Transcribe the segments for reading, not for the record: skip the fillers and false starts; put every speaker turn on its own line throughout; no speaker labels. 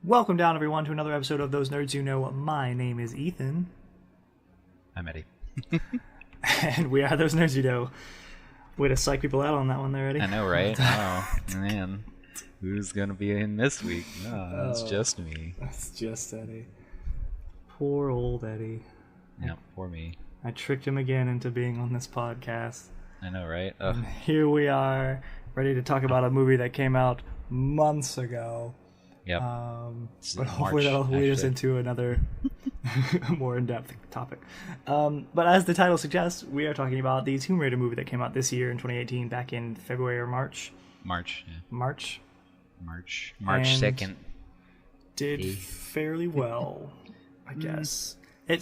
Welcome down, everyone, to another episode of Those Nerds You Know. My name is Ethan.
I'm Eddie.
And we are Those Nerds You Know. Way to psych people out on that one there, Eddie.
I know, right? Oh, man. Who's going to be in this week? No, it's just me.
That's just Eddie. Poor old Eddie.
Yeah, poor me.
I tricked him again into being on this podcast.
I know, right?
And here we are, ready to talk about a movie that came out months ago.
Yep.
But hopefully that'll lead us into another more in-depth topic. But as the title suggests, we are talking about the Tomb Raider movie that came out this year in 2018, back in February or March.
March.
March
And 2nd.
Did fairly well, I guess.
Yeah.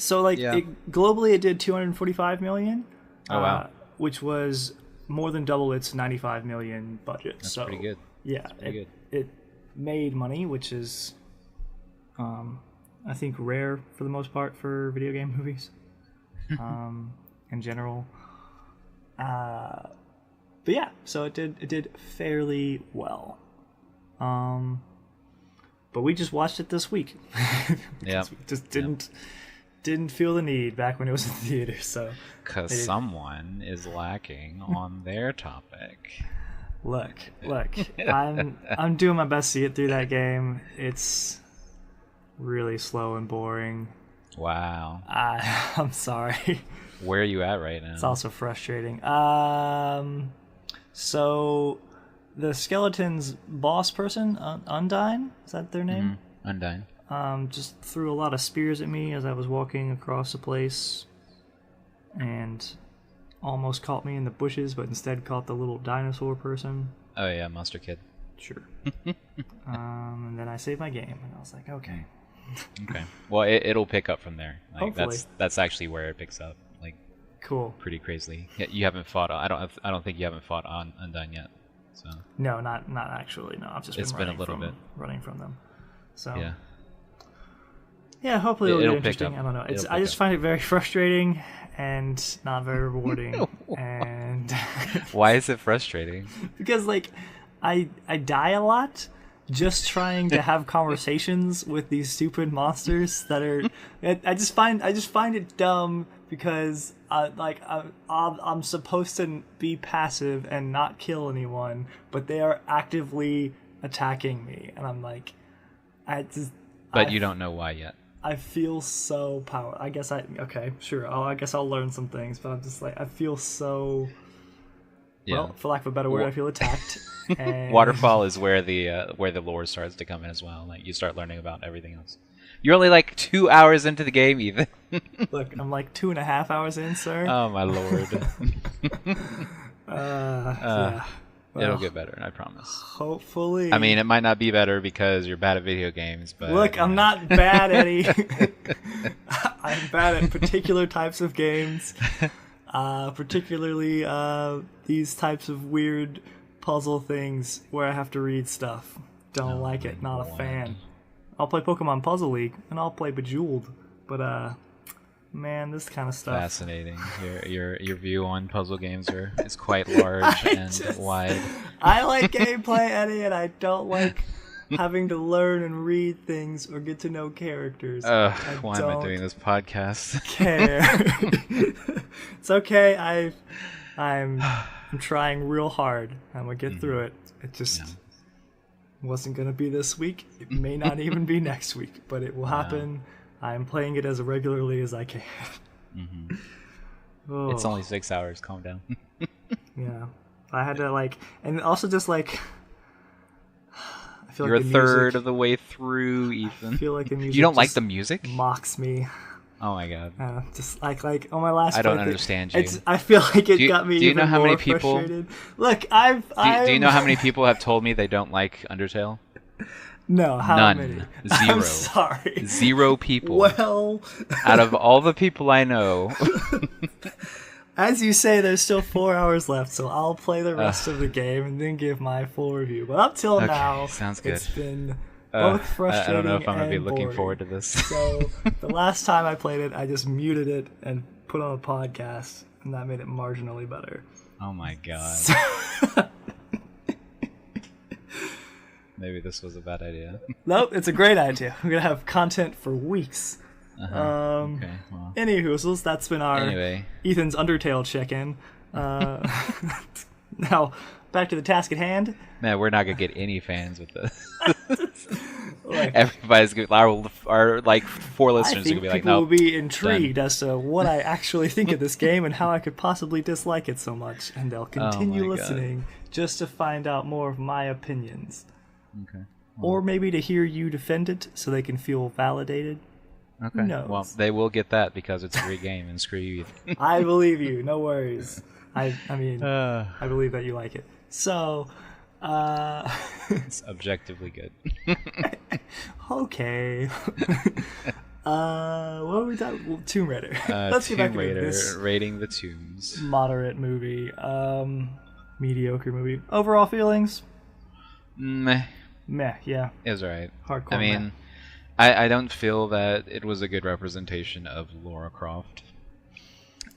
Globally it did 245 million.
Oh, wow.
Which was more than double its 95 million budget.
That's pretty good.
Yeah, it made money, which is, I think, rare for the most part for video game movies, in general. But yeah, so it did fairly well. But we just watched it this week.
Yeah,
we just didn't feel the need back when it was in theater. So
because someone is lacking on their topic.
Look, I'm doing my best to get through that game. It's really slow and boring.
Wow.
I'm sorry.
Where are you at right now?
It's also frustrating. So the skeleton's boss person, Undyne, is that their name?
Mm-hmm. Undyne.
Just threw a lot of spears at me as I was walking across the place, and almost caught me in the bushes, but instead caught the little dinosaur person.
Oh yeah, Monster Kid.
Sure. And then I saved my game, and I was like, okay.
Okay. Well, it'll pick up from there. Like,
hopefully.
That's actually where it picks up. Like,
cool.
Pretty crazily. Yeah, you haven't fought. I don't think you haven't fought on Undyne yet. So.
No, not actually. No, I've just been running from them. So.
Yeah.
Yeah, hopefully it'll be interesting.
Pick up.
I don't know. I just find it very frustrating and not very rewarding. And
why is it frustrating?
Because I die a lot just trying to have conversations with these stupid monsters that are. I just find it dumb because I'm supposed to be passive and not kill anyone, but they are actively attacking me, and I'm like,
But you don't know why yet.
I feel so powerful. I guess okay, sure. I guess I'll learn some things, but I'm just like, I feel so. Yeah. Well, for lack of a better word, I feel attacked. And
Waterfall is where the lore starts to come in as well. Like, you start learning about everything else. You're only like 2 hours into the game, Ethan.
Look, I'm like 2.5 hours in, sir.
Oh my lord.
Yeah. Well,
it'll get better, I promise.
Hopefully.
I mean, it might not be better because you're bad at video games, but...
Look, I'm not bad, Eddie. I'm bad at particular types of games. Particularly these types of weird puzzle things where I have to read stuff. Don't like it. Not a fan. I'll play Pokemon Puzzle League, and I'll play Bejeweled. But, man, this kind of stuff.
Fascinating. Your view on puzzle games is quite large and wide.
I like gameplay, Eddie, and I don't like having to learn and read things or get to know characters.
Why am I doing this podcast?
Care. It's okay. I'm trying real hard. I'm gonna get through it. It just wasn't gonna be this week. It may not even be next week, but it will happen. I'm playing it as regularly as I can.
Mm-hmm.
Oh.
It's only 6 hours. Calm down.
Yeah, I had to and also just I feel
you're
like
a third of the way through, Ethan.
I feel like the music.
You don't like the music?
Mocks me.
Oh my god.
Just like on my last.
I don't understand you.
I feel like it got me.
Do you
even
know how
more
many people?
Frustrated. Look,
Do you know how many people have told me they don't like Undertale?
No, how
None.
many?
0.
I'm sorry.
0 people.
Well,
out of all the people I know.
As you say, there's still 4 hours left, so I'll play the rest of the game and then give my full review. But up till now,
sounds good.
It's been both frustrating
I don't know if I'm
going to
be looking
boring.
forward to this.
So the last time I played it, I just muted it and put on a podcast, and that made it marginally better.
Oh my god. maybe this was a bad idea.
Nope, it's a great idea. We're gonna have content for weeks.
Okay, well.
Anywho, that's been our Ethan's Undertale check-in. Now, back to the task at hand.
Man, we're not gonna get any fans with this. Everybody's gonna, our like 4 listeners are gonna be like, no.
People will be intrigued as to what I actually think of this game and how I could possibly dislike it so much, and they'll continue listening just to find out more of my opinions.
Okay.
Or maybe to hear you defend it so they can feel validated.
Okay.
Who knows?
Well, they will get that because it's a free game, and screw you.
I believe you. No worries. I mean, I believe that you like it. So,
it's objectively good.
Okay. What were we talking? Well, Tomb Raider. Let's get back to this.
Rating the Tombs.
Moderate movie. Mediocre movie. Overall feelings?
Meh.
Yeah.
It was alright.
Hardcore.
I mean, I don't feel that it was a good representation of Lara Croft.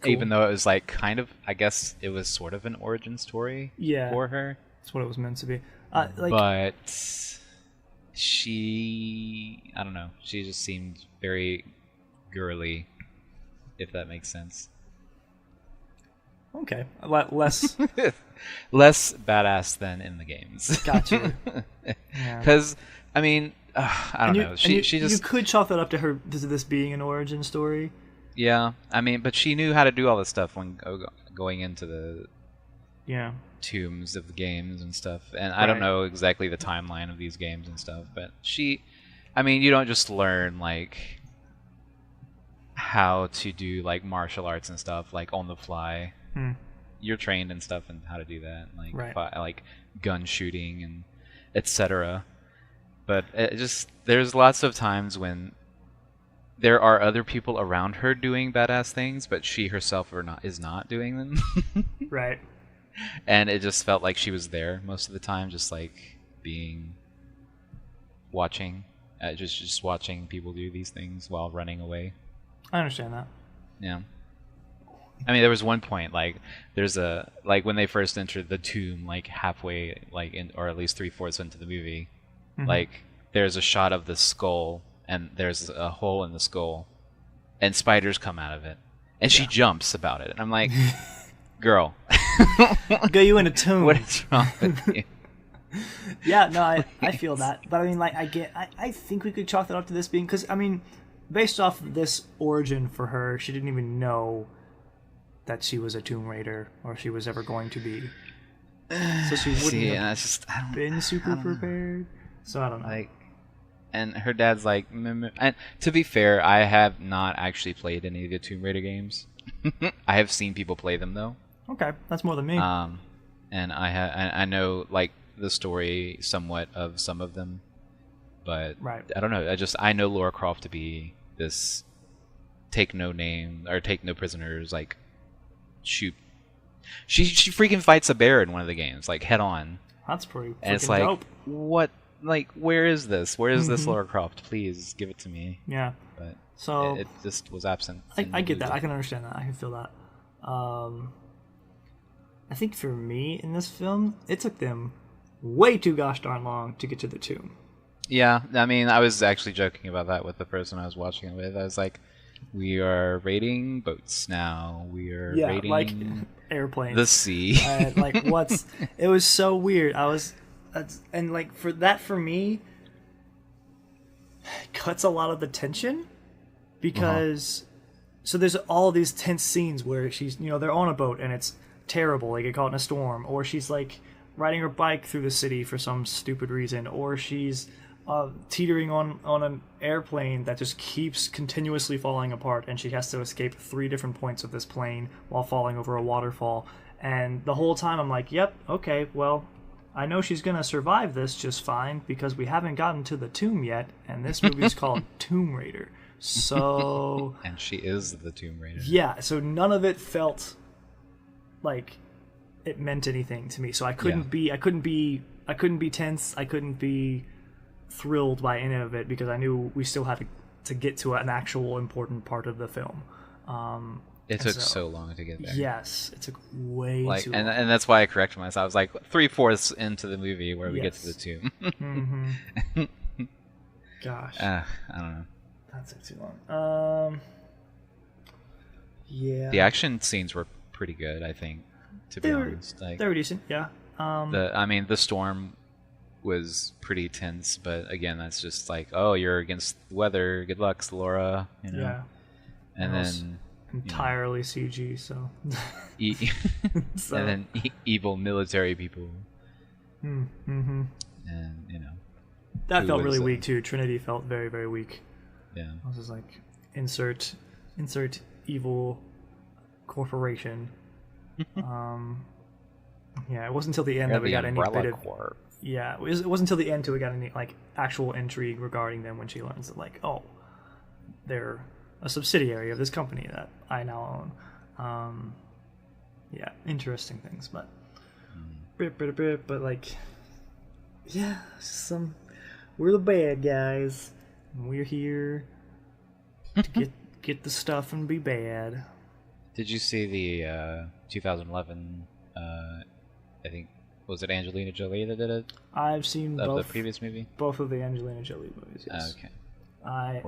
Cool. Even though it was like kind of, I guess it was sort of an origin story for her.
That's what it was meant to be.
But I don't know, she just seemed very girly, if that makes sense.
Okay. Less
less badass than in the games.
Gotcha.
Because, I mean, I don't know. She just...
You could chalk that up to her, to this being an origin story.
Yeah, I mean, but she knew how to do all this stuff when going into the tombs of the games and stuff. And I don't know exactly the timeline of these games and stuff, but I mean, you don't just learn, like, how to do, like, martial arts and stuff, like, on the fly. You're trained and stuff and how to do that, like, like gun shooting and etc. But it just, there's lots of times when there are other people around her doing badass things, but she herself is not doing them.
Right.
And it just felt like she was there most of the time, just like watching watching people do these things while running away.
I understand that.
Yeah. I mean, there was one point, like, there's when they first entered the tomb, like, halfway, like, or at least 3/4 into the movie, like, there's a shot of the skull, and there's a hole in the skull, and spiders come out of it, and she jumps about it, and I'm like, girl.
Go you in a tomb.
What is wrong with you?
Yeah, no, I feel that, but I mean, like, I think we could chalk that up to this being, because, I mean, based off this origin for her, she didn't even know that she was a Tomb Raider, or she was ever going to be. So she wouldn't have been super prepared. So I don't know.
Like, and her dad's like, and to be fair, I have not actually played any of the Tomb Raider games. I have seen people play them though.
Okay, that's more than me.
And I know, like, the story somewhat of some of them, but I don't know. I know Lara Croft to be this take no prisoners, like, shoot. She freaking fights a bear in one of the games, like, head on.
That's pretty.
And it's like, dope. What? Like, where is this? Where is this Lara Croft? Please give it to me.
Yeah.
But
so
it just was absent.
I get that. I can understand that. I can feel that. I think for me in this film, it took them way too gosh darn long to get to the tomb.
Yeah, I mean, I was actually joking about that with the person I was watching it with. I was like, we are raiding boats now. We are raiding,
like, airplanes.
The sea.
Like, it was so weird. And like, for me, it cuts a lot of the tension because, so there's all these tense scenes where she's, they're on a boat and it's terrible. They get caught in a storm, or she's like riding her bike through the city for some stupid reason, or she's teetering on an airplane that just keeps continuously falling apart, and she has to escape 3 different points of this plane while falling over a waterfall. And the whole time I'm like, yep, okay, well, I know she's gonna survive this just fine because we haven't gotten to the tomb yet, and this movie's called Tomb Raider. So
and she is the Tomb Raider.
Yeah, so none of it felt like it meant anything to me. So I couldn't be tense, I couldn't be thrilled by any of it because I knew we still had to get to an actual important part of the film.
It took so long to get there.
Yes, it took way too long.
And that's why I corrected myself. I was like 3/4 into the movie where we get to the tomb.
Gosh.
I don't know.
That took too long. Yeah.
The action scenes were pretty good, I think, to be honest. Like,
they were decent, yeah.
The storm was pretty tense, but again, that's just like, oh, you're against the weather. Good luck, Laura. You know?
Yeah.
And then
entirely CG, so.
So. And then evil military people.
Mm-hmm.
And
that felt really weak too. Trinity felt very, very weak.
Yeah.
I was just like, insert evil corporation. Yeah, it wasn't until the end that we got any bit of. Yeah, it wasn't until the end till we got any like actual intrigue regarding them when she learns that like, oh, they're a subsidiary of this company that I now own. Yeah, interesting things, but but like, yeah, we're the bad guys, and we're here to get the stuff and be bad.
Did you see the 2011? I think was it Angelina Jolie that did it?
I've seen both
the previous movie.
Both of the Angelina Jolie movies. Yes.
Okay.
I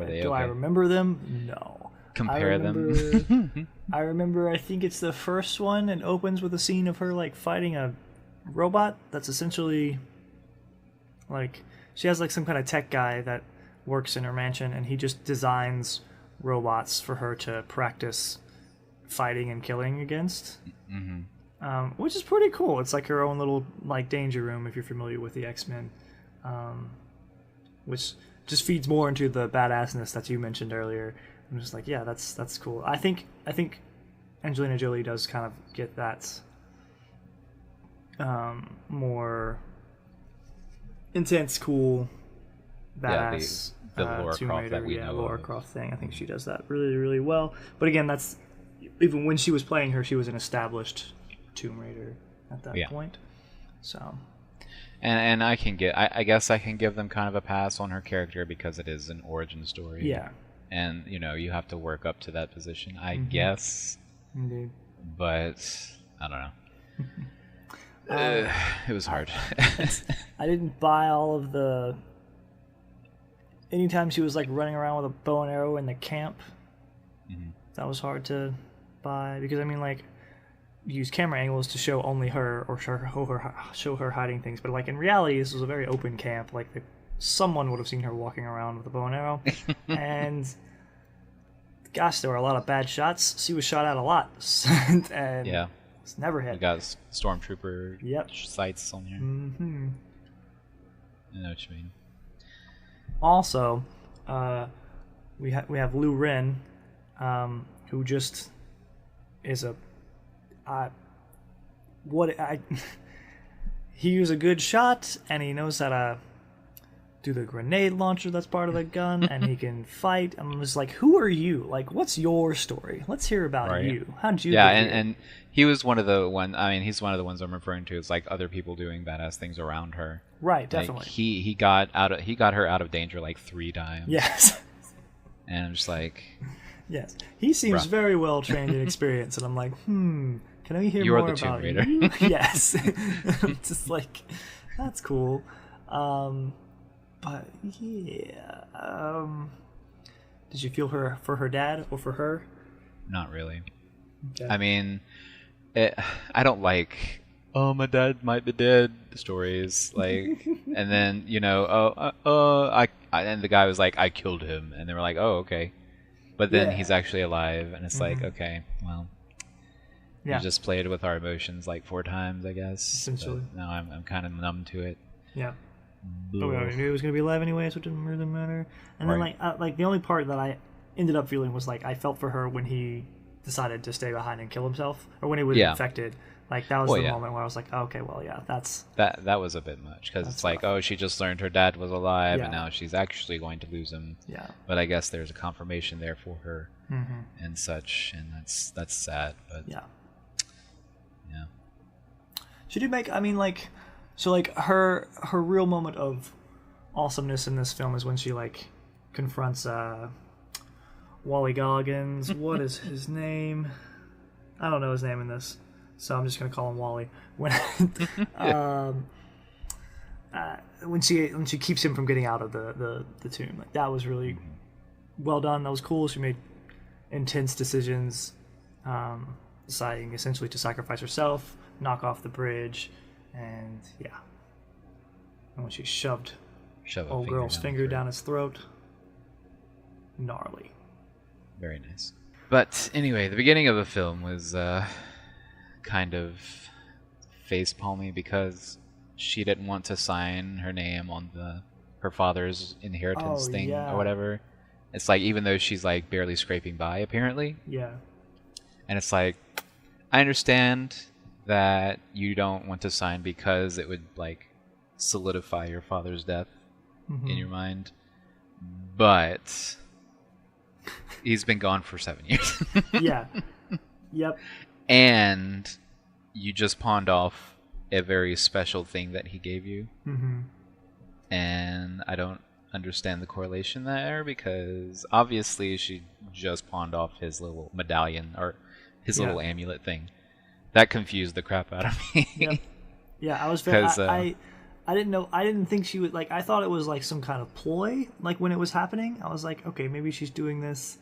remember them? No.
Compare them.
I remember. I think it's the first one, and opens with a scene of her like fighting a robot that's essentially like she has like some kind of tech guy that works in her mansion, and he just designs robots for her to practice fighting and killing against. Which is pretty cool. It's like her own little like danger room if you're familiar with the X-Men, which just feeds more into the badassness that you mentioned earlier. I'm just like, yeah, that's cool. I think Angelina Jolie does kind of get that more intense, cool, badass
the Lara
Tomb
Croft
Raider,
that we know
Lara
of.
Croft thing. I think she does that really, really well. But again, that's even when she was playing her, she was an established Tomb Raider at that point. So,
and I guess I can give them kind of a pass on her character because it is an origin story.
Yeah.
And you have to work up to that position, I guess.
Indeed.
But I don't know. It was hard.
I didn't buy all of the. Anytime she was like running around with a bow and arrow in the camp, that was hard to buy because I mean like. Use camera angles to show only her or show her hiding things, but like in reality this was a very open camp. Like someone would have seen her walking around with a bow and arrow. And gosh, there were a lot of bad shots. She was shot at a lot. And it's never hit.
We got stormtrooper sights on here. I know what you mean.
Also, we have Lou Ren, who just is a he was a good shot, and he knows how to do the grenade launcher that's part of the gun, and he can fight. I'm just like, who are you? Like, what's your story? Let's hear about you. How did you?
Yeah, and he was one of the one. I mean, he's one of the ones I'm referring to. It's like other people doing badass things around her.
Right, definitely.
Like he got her out of danger like 3 times.
Yes. And
I'm just like.
Yes, he seems very well trained and experienced, and I'm like, can we hear
more
about
Tomb Raider.
you? Yes, just like that's cool. But yeah, did you feel for her dad or for her?
Not really.
Okay.
I mean, I don't like. Oh, my dad might be dead. Stories like, and then and the guy was like, I killed him, and they were like, oh, okay. But then he's actually alive, and it's like, okay, well, you just played with our emotions like 4 times, I guess.
Essentially.
But now I'm kind of numb to it.
Yeah. But we already knew he was going to be alive anyway, so it didn't really matter. And then, like the only part that I ended up feeling was like I felt for her when he decided to stay behind and kill himself, or when he was infected. Like that was the moment where I was like, oh, okay, well, yeah,
that was a bit much because it's like, oh, she just learned her dad was alive, and now she's actually going to lose him.
Yeah.
But I guess there's a confirmation there for her and such, and that's sad. But
yeah.
She did make, I mean, like, so, like, her real moment of awesomeness in this film is when she, like, confronts,
Wally Goggins. What is his name? I don't know his name in this, so I'm just gonna call him Wally. When she keeps him from getting out of the tomb, like that was really well done. That was cool. She made intense decisions, deciding essentially to sacrifice herself, knock off the bridge, and yeah. And when she shoved old girl's finger down his throat, gnarly.
Very nice. But anyway, the beginning of the film was kind of face-palmy because she didn't want to sign her name on her father's inheritance thing or whatever. It's like, even though she's like barely scraping by, apparently.
Yeah. And
it's like, I understand that you don't want to sign because it would like solidify your father's death in your mind, but he's been gone for 7 years.
Yeah. Yep.
And you just pawned off a very special thing that he gave you. And I don't understand the correlation there, because obviously she just pawned off his little medallion or his little amulet thing. That confused the crap out of me.
Yep. Yeah, I was very... I didn't know. I didn't think she would like. I thought it was like some kind of ploy. Like when it was happening, I was like, okay, maybe she's doing this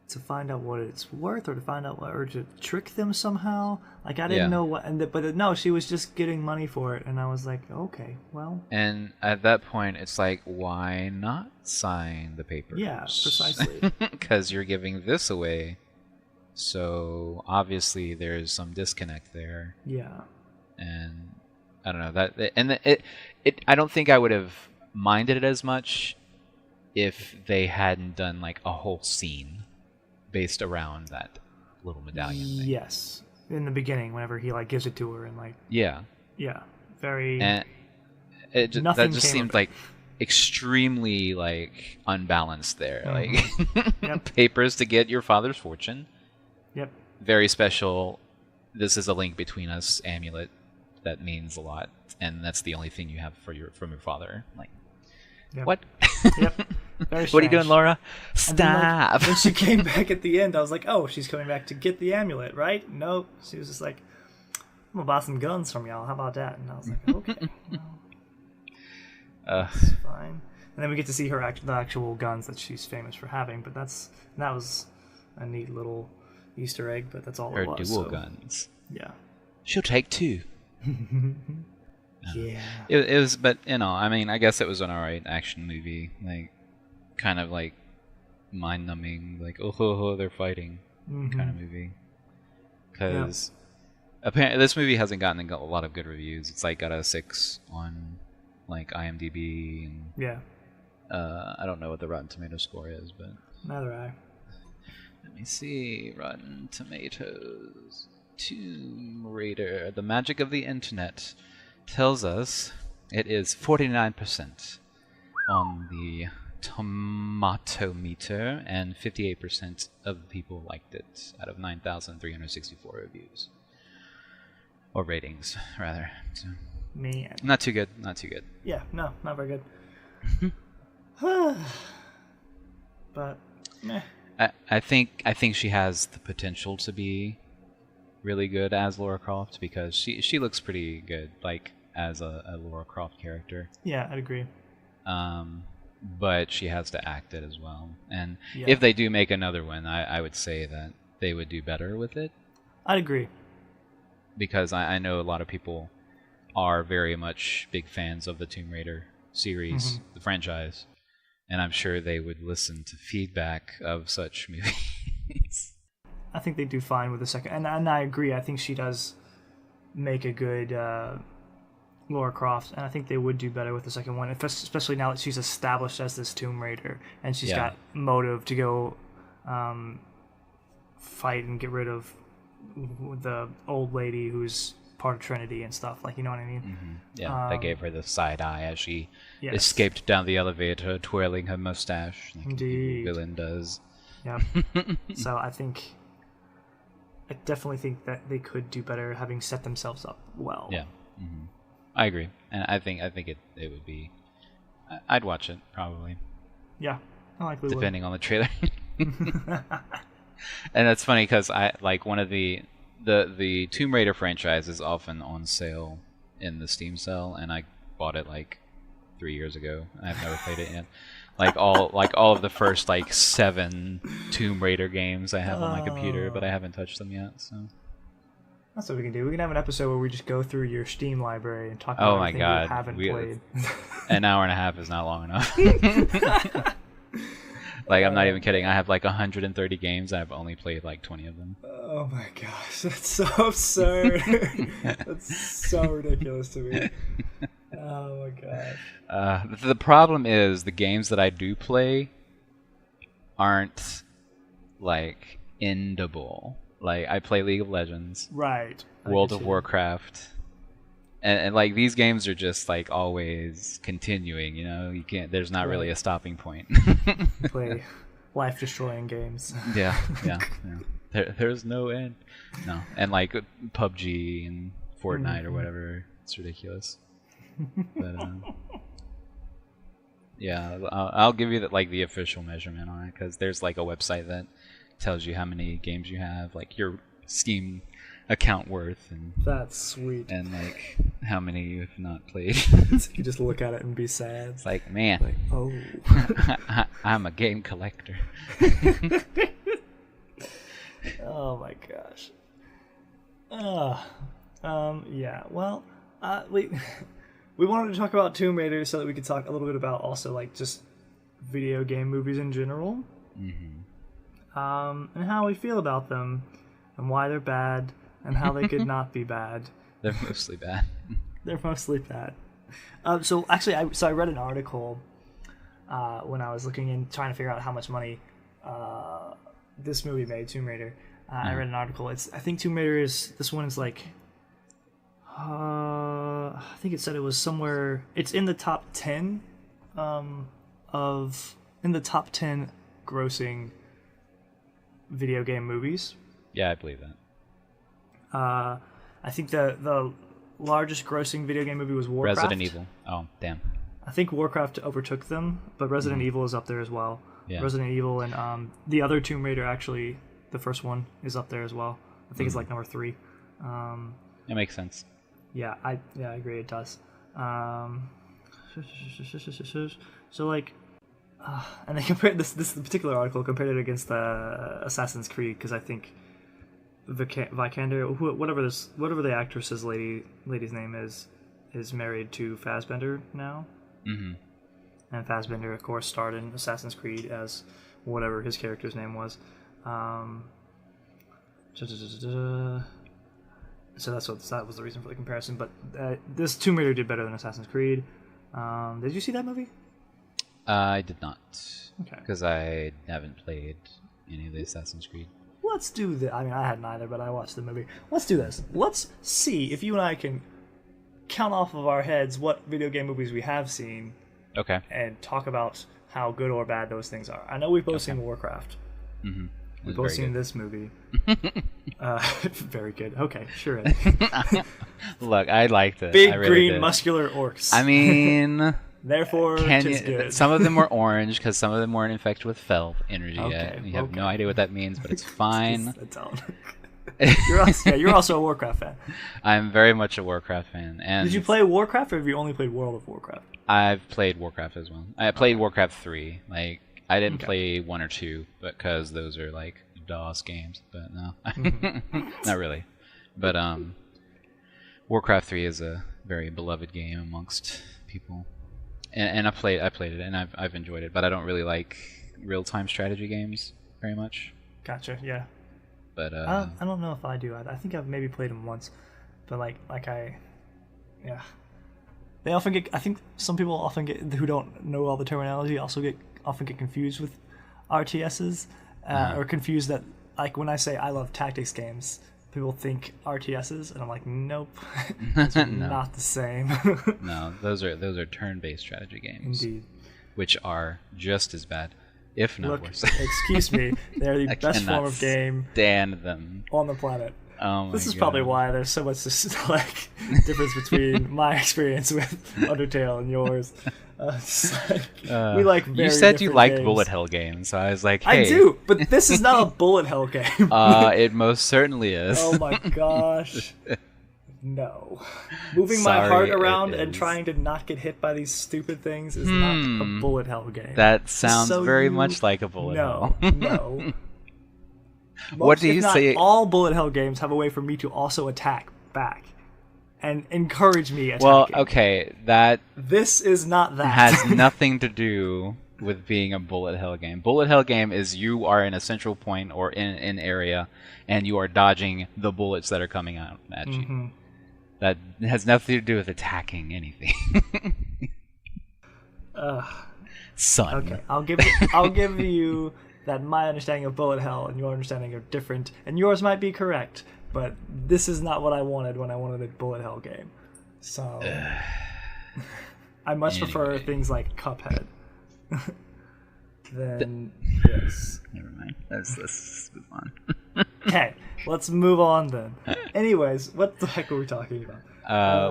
to find out what it's worth, or to find out or to trick them somehow. Like I didn't know what. But no, she was just getting money for it, and I was like, okay, well.
And at that point, it's like, why not sign the papers?
Yeah, precisely.
Because you're giving this away, so obviously there's some disconnect there.
Yeah.
And I don't know that, and I don't think I would have minded it as much if they hadn't done like a whole scene based around that little medallion thing.
Yes, in the beginning, whenever he like gives it to her and like
yeah,
very.
And that just seemed like extremely like unbalanced there. Like papers to get your father's fortune.
Yep.
Very special. This is a link between us amulet. That means a lot, and that's the only thing you have from your father. Like, what?
Yep.
What are you doing, Laura? Stop!
When she came back at the end, I was like, oh, she's coming back to get the amulet, right? Nope. She was just like, I'm gonna buy some guns from y'all. How about that? And I was like, okay, that's fine. And then we get to see her the actual guns that she's famous for having. But that was a neat little Easter egg. But that's all it was.
Her dual guns.
Yeah.
She'll take two.
Yeah.
It was, but I mean, I guess it was an alright action movie, like kind of like mind-numbing, like oh they're fighting kind of movie. Because apparently this movie hasn't gotten a lot of good reviews. It's like got a 6 on like IMDb, and I don't know what the Rotten Tomatoes score is, but
neither I.
Let me see, Rotten Tomatoes. Tomb Raider, the magic of the internet, tells us it is 49% on the tomato meter, and 58% of people liked it out of 9,364 reviews. Or ratings, rather. So,
Man.
Not too good.
Yeah, no, not very good. But, meh.
I think she has the potential to be really good as Lara Croft, because she looks pretty good, like as a Lara Croft character.
Yeah, I'd agree.
But she has to act it as well. And if they do make another one, I would say that they would do better with it.
I'd agree.
Because I know a lot of people are very much big fans of the Tomb Raider series, the franchise, and I'm sure they would listen to feedback of such movies.
I think they do fine with the second, and I agree. I think she does make a good Lara Croft, and I think they would do better with the second one, especially now that she's established as this Tomb Raider, and she's got motive to go fight and get rid of the old lady who's part of Trinity and stuff. Like, you know what I mean?
Mm-hmm. Yeah, that gave her the side eye as she escaped down the elevator, twirling her mustache, like
Indeed.
the villain does.
Yeah. So I definitely think that they could do better, having set themselves up well.
Yeah, I agree, and I think it would be. I'd watch it probably.
Yeah, I likely
depending on the trailer. And that's funny because I like one of the Tomb Raider franchise is often on sale in the Steam sale, and I bought it like 3 years ago. I've never played it yet. Like all of the first like 7 Tomb Raider games I have on my computer, but I haven't touched them yet. So
that's what we can do. We can have an episode where we just go through your Steam library and talk about everything you haven't played.
An hour and a half is not long enough. Like, I'm not even kidding. I have like 130 games. I've only played like 20 of them.
Oh my gosh, that's so absurd. That's so ridiculous to me. Oh my gosh.
The problem is the games that I do play aren't like endable. Like, I play League of Legends,
right?
World of Warcraft, and like these games are just like always continuing. You know, you can't. There's not really a stopping point.
Play life-destroying games.
Yeah. There's no end. No, and like PUBG and Fortnite or whatever. It's ridiculous. But yeah, I'll give you the official measurement on it, because there's like a website that tells you how many games you have, like your Steam account worth, and
that's sweet,
and like how many you have not played.
So you just look at it and be sad.
It's like, man,
like, oh,
I'm a game collector.
Oh my gosh. Yeah. Well, we wanted to talk about Tomb Raider so that we could talk a little bit about also like just video game movies in general.
Mm-hmm.
And how we feel about them, and why they're bad, and how they could not be bad.
They're mostly bad.
They're mostly bad. So actually, I read an article when I was looking in trying to figure out how much money this movie made, Tomb Raider. I read an article. I think Tomb Raider this one is like, I think it said it was somewhere. It's in the top 10 grossing video game movies.
Yeah, I believe that.
I think the largest grossing video game movie was Warcraft.
Resident Evil. Oh, damn.
I think Warcraft overtook them, but Resident Evil is up there as well.
Yeah.
Resident Evil and the other Tomb Raider, actually, the first one, is up there as well. I think it's like number 3.
It makes sense.
Yeah, I agree, it does. So like, and they compared this particular article compared it against Assassin's Creed, because I think Vikander, whatever the actress's lady's name is married to Fassbender now.
Mm-hmm.
And Fassbender, of course, starred in Assassin's Creed as whatever his character's name was. So that was the reason for the comparison. But this Tomb Raider did better than Assassin's Creed. Did you see that movie?
I did not.
Okay.
Because I haven't played any of the Assassin's Creed.
Let's do this. I mean, I hadn't either, but I watched the movie. Let's do this. Let's see if you and I can count off of our heads what video game movies we have seen.
Okay.
And talk about how good or bad those things are. I know we've both seen Warcraft.
Mm-hmm.
We've both seen this movie. Very good. Okay, sure.
Look, I liked it.
Big
I really
green
did.
Muscular orcs.
I mean,
therefore, good.
Some of them were orange because some of them weren't infected with fel energy
okay,
yet. You have no idea what that means, but it's fine.
You're also a Warcraft fan.
I'm very much a Warcraft fan. And
did you play Warcraft, or have you only played World of Warcraft?
I've played Warcraft as well. I played Warcraft 3. Like, I didn't play 1 or 2 because those are like DOS games. But no, not really. But Warcraft 3 is a very beloved game amongst people, and I played it, and I've enjoyed it. But I don't really like real-time strategy games very much.
Gotcha. Yeah.
But
I don't know if I do. I think I've maybe played them once, but yeah. They often get. I think some people often get, who don't know all the terminology, often get confused with RTSs, or confused that, like, when I say I love tactics games, people think RTSs, and I'm like, nope, it's not the same.
No, those are turn-based strategy games.
Indeed.
Which are just as bad, if not worse.
Excuse me, they're the best form of game
stand them
on the planet.
Oh my
This is
God.
probably why there's so much like difference between my experience with Undertale and yours. It's like, we like very
You said you
different
liked
games.
bullet hell games, so I was like, hey.
I do, but this is not a bullet hell game.
It most certainly is.
Oh my gosh. No. Moving my
Sorry,
heart
it
around and
is.
trying to not get hit by these stupid things is not a bullet hell game.
That sounds
So
very
you-
much like a bullet
No,
hell.
no.
What do
if
you
not
say-
All bullet hell games have a way for me to also attack back and encourage me attacking.
Well, okay, that
This is not that.
has nothing to do with being a bullet hell game. Bullet hell game is you are in a central point or in an area, and you are dodging the bullets that are coming out at you.
Mhm.
That has nothing to do with attacking anything. Son.
Okay, I'll give you that my understanding of bullet hell and your understanding are different, and yours might be correct, but this is not what I wanted when I wanted a bullet hell game. So I much prefer
Anyway.
things like Cuphead than this.
Never mind. Let's move on.
Okay, let's move on then. Anyways, what the heck were we talking about?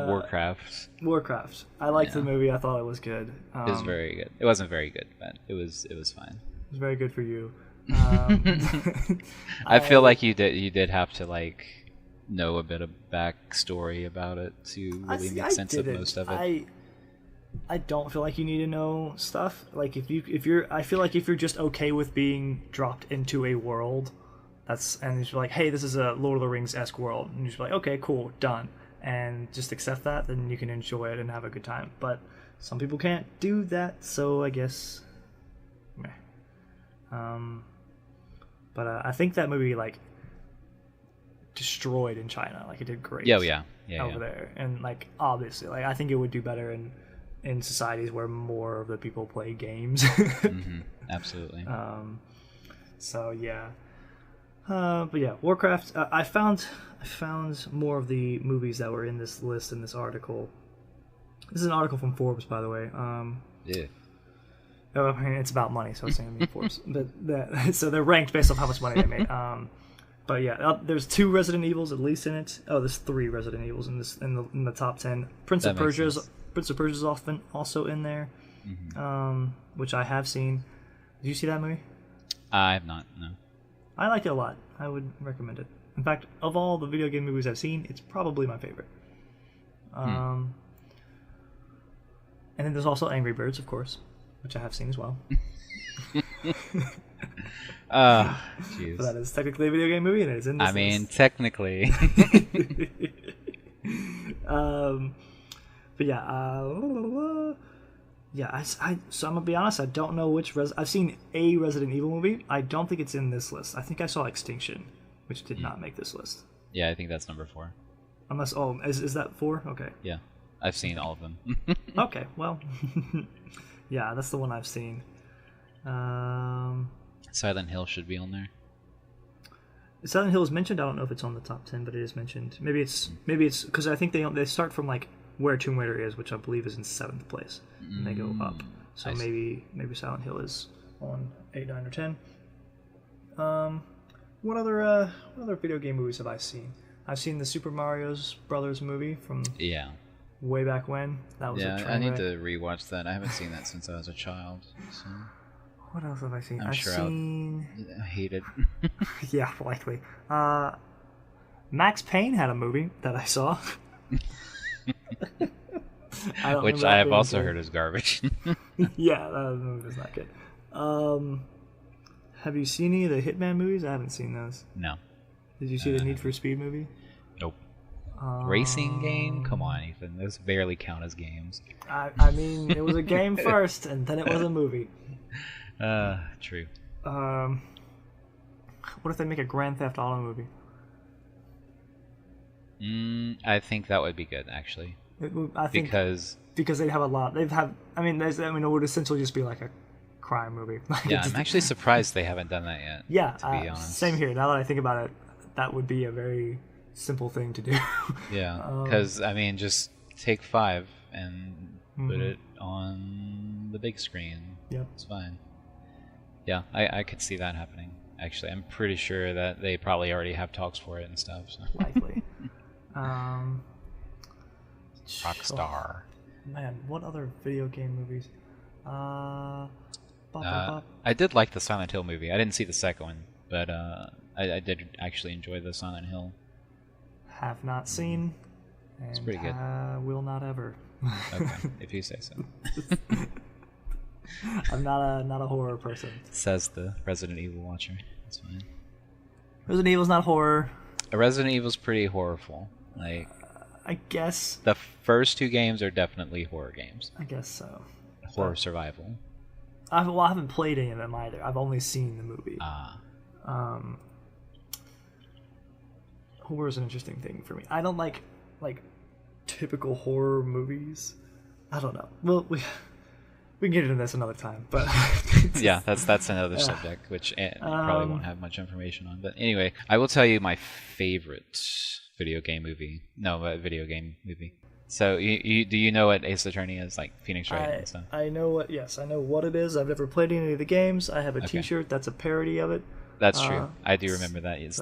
Warcraft
Warcraft. I liked the movie. I thought it was good.
is very good. It wasn't very good, but it was fine.
It was very good for you.
I feel like you did have to like know a bit of backstory about it to really make sense of most of it.
I don't feel like you need to know stuff. Like I feel like if you're just okay with being dropped into a world, and you're like, hey, this is a Lord of the Rings-esque world, and you're just like, okay, cool, done, and just accept that, then you can enjoy it and have a good time. But some people can't do that, so I guess, meh. But I think that movie like destroyed in China. Like it did great.
Yeah.
Over there, and like obviously, like I think it would do better in societies where more of the people play games.
Absolutely.
So yeah. But yeah, Warcraft. I found more of the movies that were in this list in this article. This is an article from Forbes, by the way.
Yeah.
I mean, it's about money, so it's saying Forbes. But so they're ranked based on how much money they made. But yeah, there's 2 Resident Evils at least in it. Oh, there's 3 Resident Evils in the top 10. Prince of Persia's often also in there, which I have seen. Did you see that movie?
I have not. No.
I liked it a lot. I would recommend it. In fact, of all the video game movies I've seen, it's probably my favorite. And then there's also Angry Birds, of course, which I have seen as well.
Jeez.
But that is technically a video game movie, and it is in this
I mean,
list.
technically.
But yeah, so I'm gonna be honest. I don't know which. I've seen a Resident Evil movie. I don't think it's in this list. I think I saw Extinction, which did not make this list.
Yeah, I think that's number 4.
Unless, is that 4? Okay.
Yeah, I've seen all of them.
Okay, well, yeah, that's the one I've seen.
Silent Hill should be on there.
Silent Hill is mentioned. I don't know if it's on the top 10, but it is mentioned. Maybe it's because I think they start from like where Tomb Raider is, which I believe is in 7th place, and they go up. So maybe Silent Hill is on 8, 9, or 10. What other video game movies have I seen? I've seen the Super Mario Brothers movie from way back when. That was a train
I need
wreck.
to rewatch that. I haven't seen that since I was a child. So
What else have I seen?
I'm sure I hate it.
Yeah, likely. Max Payne had a movie that I saw.
Which I have also heard is garbage.
Yeah, that movie was not good. Have you seen any of the Hitman movies? I haven't seen those.
No.
Did you see the Need for Speed movie?
Nope. Racing game? Come on, Ethan. Those barely count as games.
I mean, it was a game first, and then it was a movie.
True.
What if they make a Grand Theft Auto movie?
I think that would be good, actually.
I think
because
they'd have a lot. It would essentially just be like a crime movie.
yeah, I'm actually surprised they haven't done that yet.
Yeah,
to be honest.
same here. Now that I think about it, that would be a very simple thing to do.
Yeah, because I mean, just take 5 and put it on the big screen.
Yep.
It's fine. Yeah, I could see that happening. Actually, I'm pretty sure that they probably already have talks for it and stuff. So.
Likely.
Rockstar.
Man, what other video game movies?
I did like the Silent Hill movie. I didn't see the second one, but I did actually enjoy the Silent Hill.
Have not seen. And
it's pretty good.
Will not ever.
Okay, if you say so.
I'm not a horror person.
Says the Resident Evil watcher. That's fine.
Resident Evil's not horror.
Resident Evil's pretty horrorful. Like,
I guess
the first 2 games are definitely horror games.
I guess so.
Horror survival.
I haven't played any of them either. I've only seen the movie. Horror is an interesting thing for me. I don't like typical horror movies. I don't know. Well, we can get into this another time, but
yeah, that's another subject which probably won't have much information on. But anyway, I will tell you my favorite video game movie. So, do you know what Ace Attorney is, like Phoenix Wright and stuff?
I know what it is. I've never played any of the games. I have a T-shirt that's a parody of it.
That's true. I do remember that. It's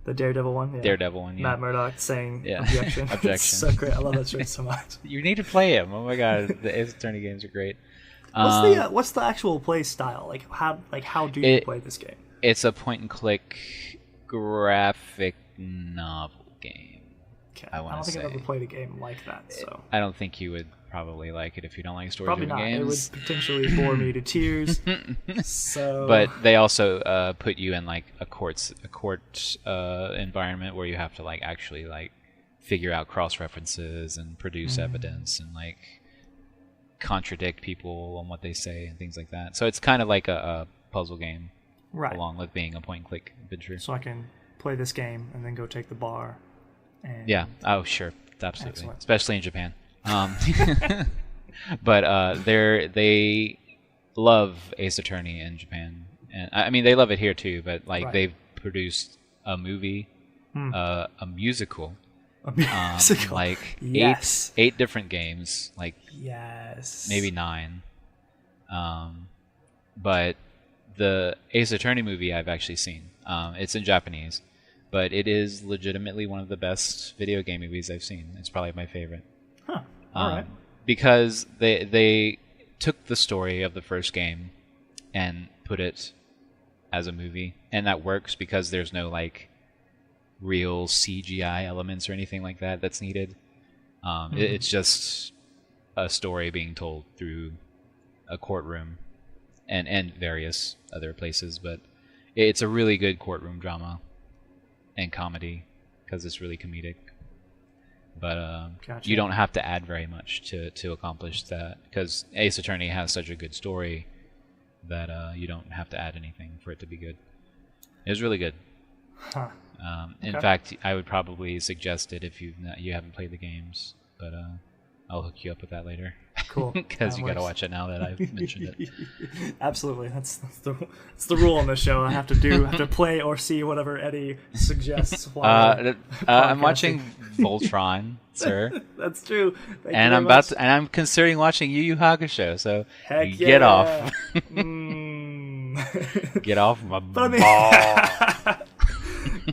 the Daredevil one. Yeah.
Daredevil one. Yeah.
Matt Murdock saying objection.
Objection.
It's so great. I love that shirt so much.
You need to play him. Oh my god, the Ace Attorney games are great.
What's the actual play style? How do you play this game?
It's a point-and-click graphic novel game.
Okay. I don't think I've ever played a game like that. So
I don't think you would probably like it if you don't like story-driven games.
It would potentially bore me to tears. So,
but they also put you in like a court environment where you have to like actually like figure out cross references and produce evidence and like contradict people on what they say and things like that. So it's kind of like a puzzle game,
right?
Along with being a point-and-click adventure.
So I can play this game and then go take the bar. And
yeah. Oh, sure. Absolutely.
Excellent.
Especially in Japan. But they love Ace Attorney in Japan, and I mean they love it here too. But like they've produced a movie, a musical, like
yes.
eight different games, like
yes,
maybe 9. But the Ace Attorney movie I've actually seen. It's in Japanese, but it is legitimately one of the best video game movies I've seen. It's probably my favorite.
Huh. All right.
Because they took the story of the first game and put it as a movie, and that works because there's no like real CGI elements or anything like that that's needed. It's just a story being told through a courtroom and various other places, but it's a really good courtroom drama and comedy because it's really comedic. But
Gotcha.
You don't have to add very much to accomplish that because Ace Attorney has such a good story that you don't have to add anything for it to be good. It was really good.
Huh.
In fact, I would probably suggest it if you haven't played the games, but I'll hook you up with that later.
Cool.
Because you got to watch it now that I've mentioned it.
Absolutely, that's the rule on this show. I have to play or see whatever Eddie suggests.
I'm watching Voltron, sir.
That's true.
And I'm considering watching Yu Yu Hakusho. So
Heck
get
yeah.
off. Get off my ball.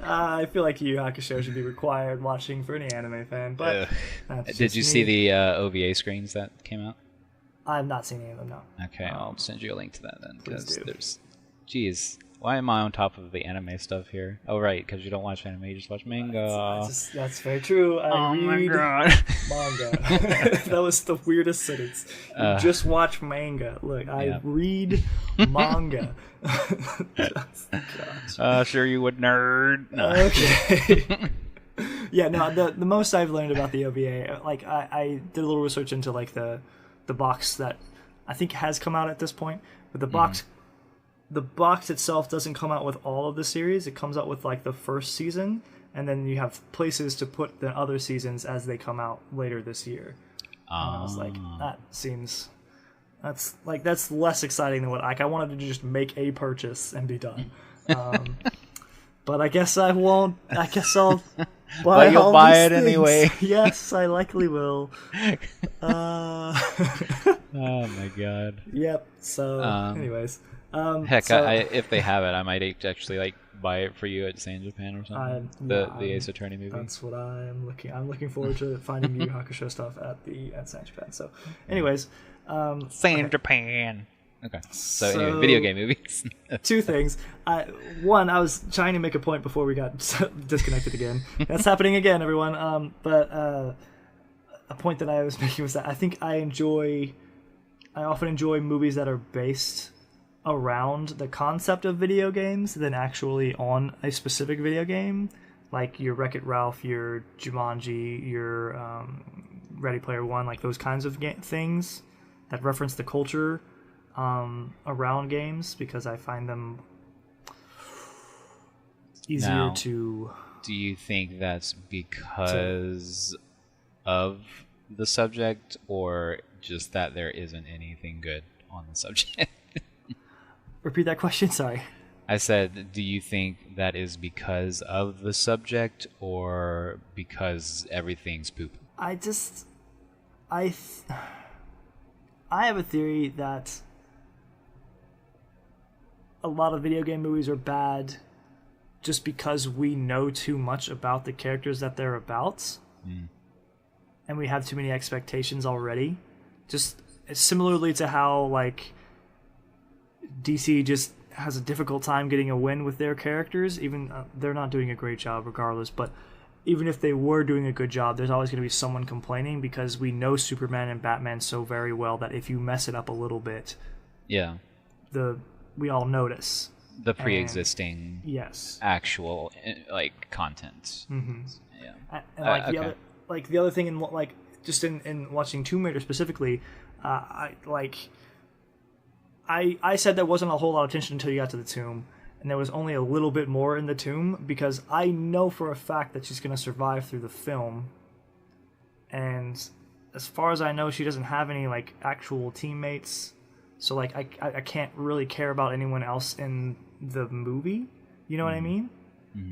I feel like Yu Yu Hakusho should be required watching for any anime fan. But
did you see the OVA screens that came out?
I've not seen any of them. No.
Okay, I'll send you a link to that then. Because
there's.
Jeez, why am I on top of the anime stuff here? Oh right, because you don't watch anime, you just watch manga.
That's very true. I read manga. That was the weirdest sentence. You just watch manga. Look, I read manga.
Sure you would, nerd. No.
Okay. Yeah, no. The most I've learned about the OVA, like I did a little research into like the box that I think has come out at this point, but the box. The box itself doesn't come out with all of the series. It comes out with like the first season, and then you have places to put the other seasons as they come out later this year. And I was like, that's less exciting than what I wanted to just make a purchase and be done. But I guess I won't. I guess I'll buy.
But you'll buy it
things.
Anyway.
Yes, I likely will.
Oh my god.
Yep. So, anyways.
Heck,
so,
if they have it, I might actually like buy it for you at Say in Japan or something. The Ace Attorney movie.
That's what I'm looking forward to finding Yu Yu Hakusho stuff at Say in Japan. So, anyways,
Say in Japan. Okay. So anyway, video game movies.
Two things. One, I was trying to make a point before we got disconnected again. That's happening again, everyone. But a point that I was making was that I think I often enjoy movies that are based around the concept of video games than actually on a specific video game, like your Wreck-It Ralph, your Jumanji, your Ready Player One, like those kinds of things that reference the culture around games, because I find them easier
now,
to...
Do you think that's because of the subject, or just that there isn't anything good on the subject?
Repeat that question, sorry.
I said, do you think that is because of the subject, or because everything's poop?
I have a theory that a lot of video game movies are bad just because we know too much about the characters that they're about. And we have too many expectations already. Just similarly to how, like, DC just has a difficult time getting a win with their characters. Even they're not doing a great job regardless, but even if they were doing a good job, there's always going to be someone complaining, because we know Superman and Batman so very well that if you mess it up a little bit, we all notice
the pre-existing
yes
actual like content.
Yeah. And the other thing, in watching Tomb Raider specifically, I said there wasn't a whole lot of tension until you got to the tomb, and there was only a little bit more in the tomb, because I know for a fact that she's going to survive through the film, and as far as I know, she doesn't have any like actual teammates, so like I can't really care about anyone else in the movie, you know what I mean?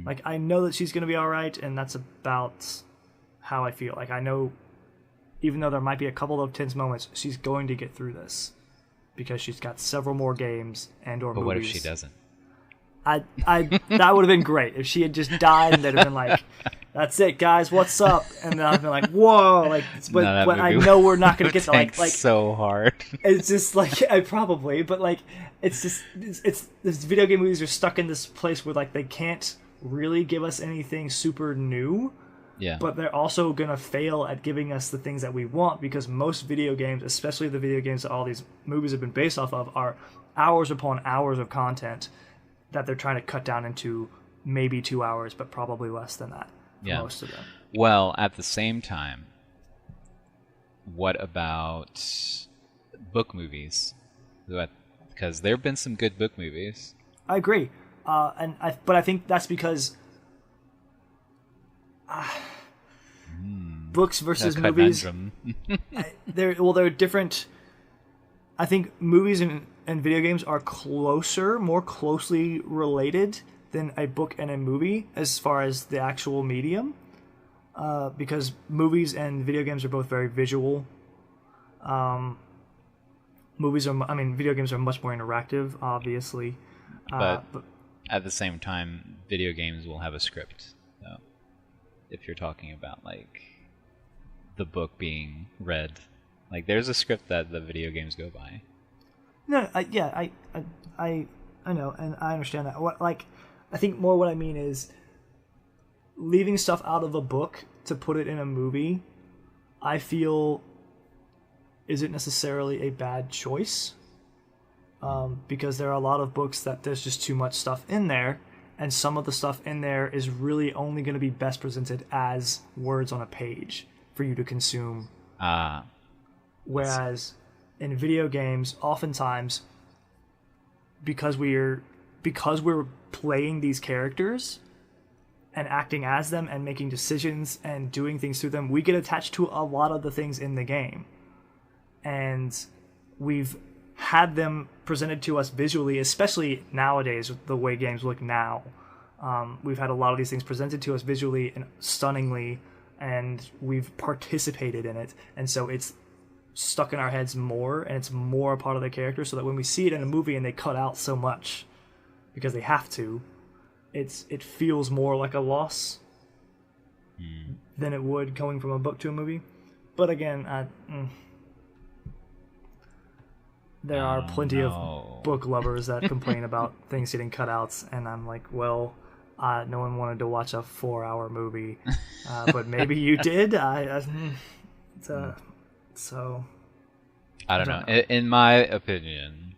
Like, I know that she's going to be alright, and that's about how I feel. Like, I know, even though there might be a couple of tense moments, she's going to get through this, because she's got several more games and or movies.
But what if she doesn't?
That would have been great if she had just died, and they'd have been like, "That's it, guys. What's up?" And then I've been like, "Whoa!" Like, but I know we're not going to get to like
so hard.
It's just like but like it's just it's these video game movies are stuck in this place where like they can't really give us anything super new.
Yeah.
But they're also going to fail at giving us the things that we want, because most video games, especially the video games that all these movies have been based off of, are hours upon hours of content that they're trying to cut down into maybe 2 hours, but probably less than that for most of them.
Well, at the same time, what about book movies? Because there have been some good book movies.
I agree. But I think that's because books versus movies, they're different. I think movies and video games are more closely related than a book and a movie as far as the actual medium, because movies and video games are both very visual. Video games are much more interactive, obviously,
but at the same time, video games will have a script. So if you're talking about like the book being read, like there's a script that the video games go by.
No, I know, and I understand that. I think more what I mean is leaving stuff out of a book to put it in a movie, I feel isn't necessarily a bad choice. Because there are a lot of books that there's just too much stuff in there, and some of the stuff in there is really only going to be best presented as words on a page for you to consume. Whereas in video games, oftentimes, because we're playing these characters and acting as them and making decisions and doing things through them, we get attached to a lot of the things in the game. And we've had them presented to us visually, especially nowadays with the way games look now. We've had a lot of these things presented to us visually and stunningly, and we've participated in it. And so it's stuck in our heads more, and it's more a part of the character, so that when we see it in a movie and they cut out so much because they have to, it feels more like a loss than it would going from a book to a movie. But again, there are plenty of book lovers that complain about things getting cut out, and I'm like, well, no one wanted to watch a 4-hour movie, but maybe you did. So
I don't know. In my opinion,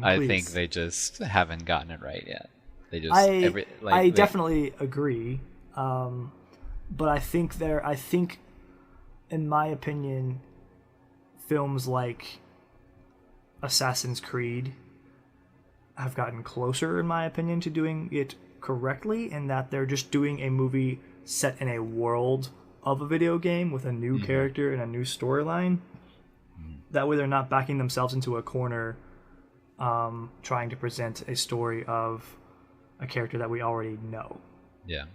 I
please.
think they just haven't gotten it right yet. They just
I definitely agree, but I think in my opinion, films like Assassin's Creed have gotten closer, in my opinion, to doing it correctly, in that they're just doing a movie set in a world of a video game with a new character and a new storyline. That way they're not backing themselves into a corner trying to present a story of a character that we already know.
Yeah.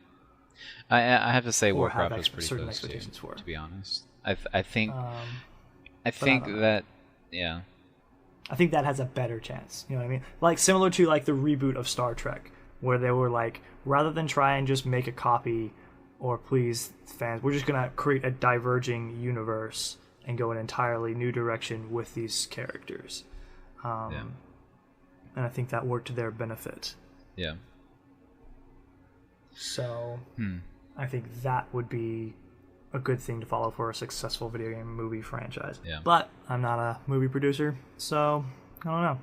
I have to say
Or have
Warcraft was pretty
certain
close
expectations for.
to be honest. I think
don't know.
that yeah.
I think that has a better chance. You know what I mean? Like similar to like the reboot of Star Trek, where they were like, rather than try and just make a copy or please fans, we're just gonna create a diverging universe and go an entirely new direction with these characters. And I think that worked to their benefit.
Yeah.
So I think that would be a good thing to follow for a successful video game movie franchise.
Yeah.
But I'm not a movie producer, so I don't know.